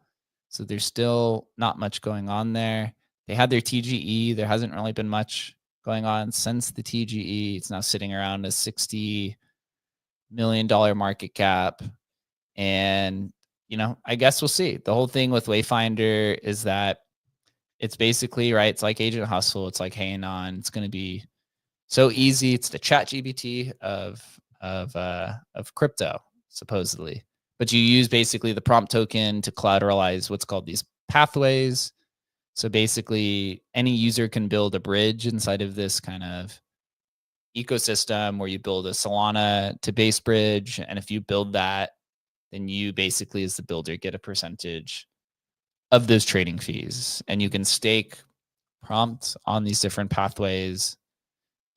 So there's still not much going on there. They had their TGE. There hasn't really been much going on since the TGE. It's now sitting around a $60 million market cap. And, I guess we'll see. The whole thing with Wayfinder is that it's basically, right, it's like Agent Hustle. It's like Hanon. It's going to be so easy. It's the ChatGPT of crypto, supposedly. But you use basically the prompt token to collateralize what's called these pathways. So basically, any user can build a bridge inside of this kind of ecosystem where you build a Solana to base bridge. And if you build that, then you basically, as the builder, get a percentage of those trading fees. And you can stake prompts on these different pathways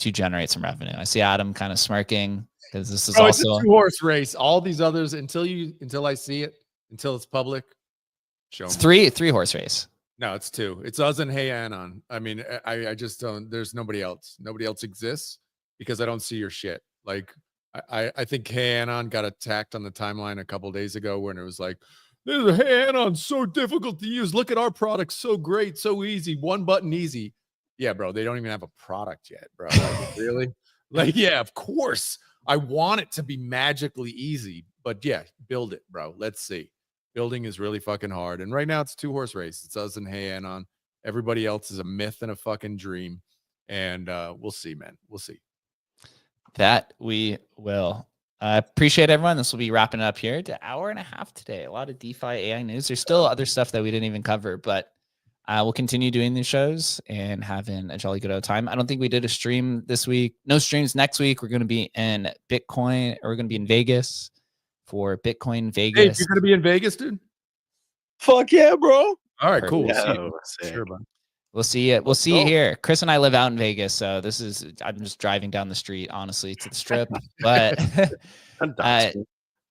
to generate some revenue. I see Adam kind of smirking because this is also it's a 2-horse race. All these others, until I see it, until it's public, show it's me. three horse race. No, it's 2. It's us and Hanon. I mean, I just don't. There's nobody else. Nobody else exists because I don't see your shit. Like I think Hanon got attacked on the timeline a couple days ago when it was like, Hey, Anon's so difficult to use. Look at our product, so great, so easy, one button easy. Yeah, bro, they don't even have a product yet, bro. Like, really? Like, yeah, of course. I want it to be magically easy, but yeah, build it, bro. Let's see. Building is really fucking hard. And right now it's a 2-horse race. It's us and Hey Anon. Everybody else is a myth and a fucking dream. And we'll see, man. We'll see. That we will. Appreciate everyone. This will be wrapping up here to 1.5 today. A lot of DeFi AI news. There's still other stuff that we didn't even cover, but we'll continue doing these shows and having a jolly good old time. I don't think we did a stream this week. No streams next week. We're going to be in Bitcoin, or we're going to be in Vegas for Bitcoin Vegas. Hey, you're going to be in Vegas, dude? Fuck yeah, bro. All right, cool. Yeah, Sure, bud. We'll see it. We'll see it here. Chris and I live out in Vegas, so this is, I'm just driving down the street, honestly, to the strip. But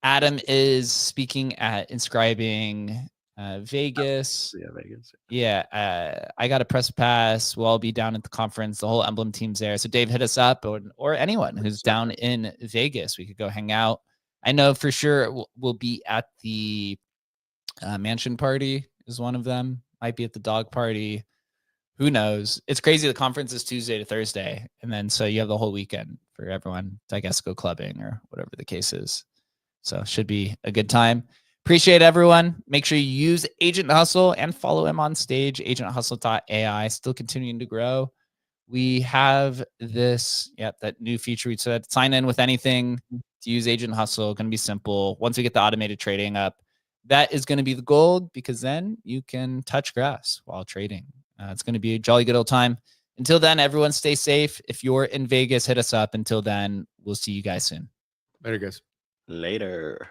Adam is speaking at Inscribing Vegas. Yeah, Vegas. Yeah, I got a press pass. We'll all be down at the conference. The whole Emblem team's there. So Dave, hit us up, or anyone who's down in Vegas. We could go hang out. I know for sure we'll be at the mansion party is one of them. Might be at the dog party. Who knows? It's crazy. The conference is Tuesday to Thursday. And then so you have the whole weekend for everyone to, I guess, go clubbing or whatever the case is. So should be a good time. Appreciate everyone. Make sure you use Agent Hustle and follow him on stage, agenthustle.ai, still continuing to grow. We have this, that new feature we said, sign in with anything to use Agent Hustle. Going to be simple. Once we get the automated trading up, that is going to be the gold, because then you can touch grass while trading. It's going to be a jolly good old time. Until then, everyone stay safe. If you're in Vegas, hit us up. Until then, we'll see you guys soon. Later, guys. Later.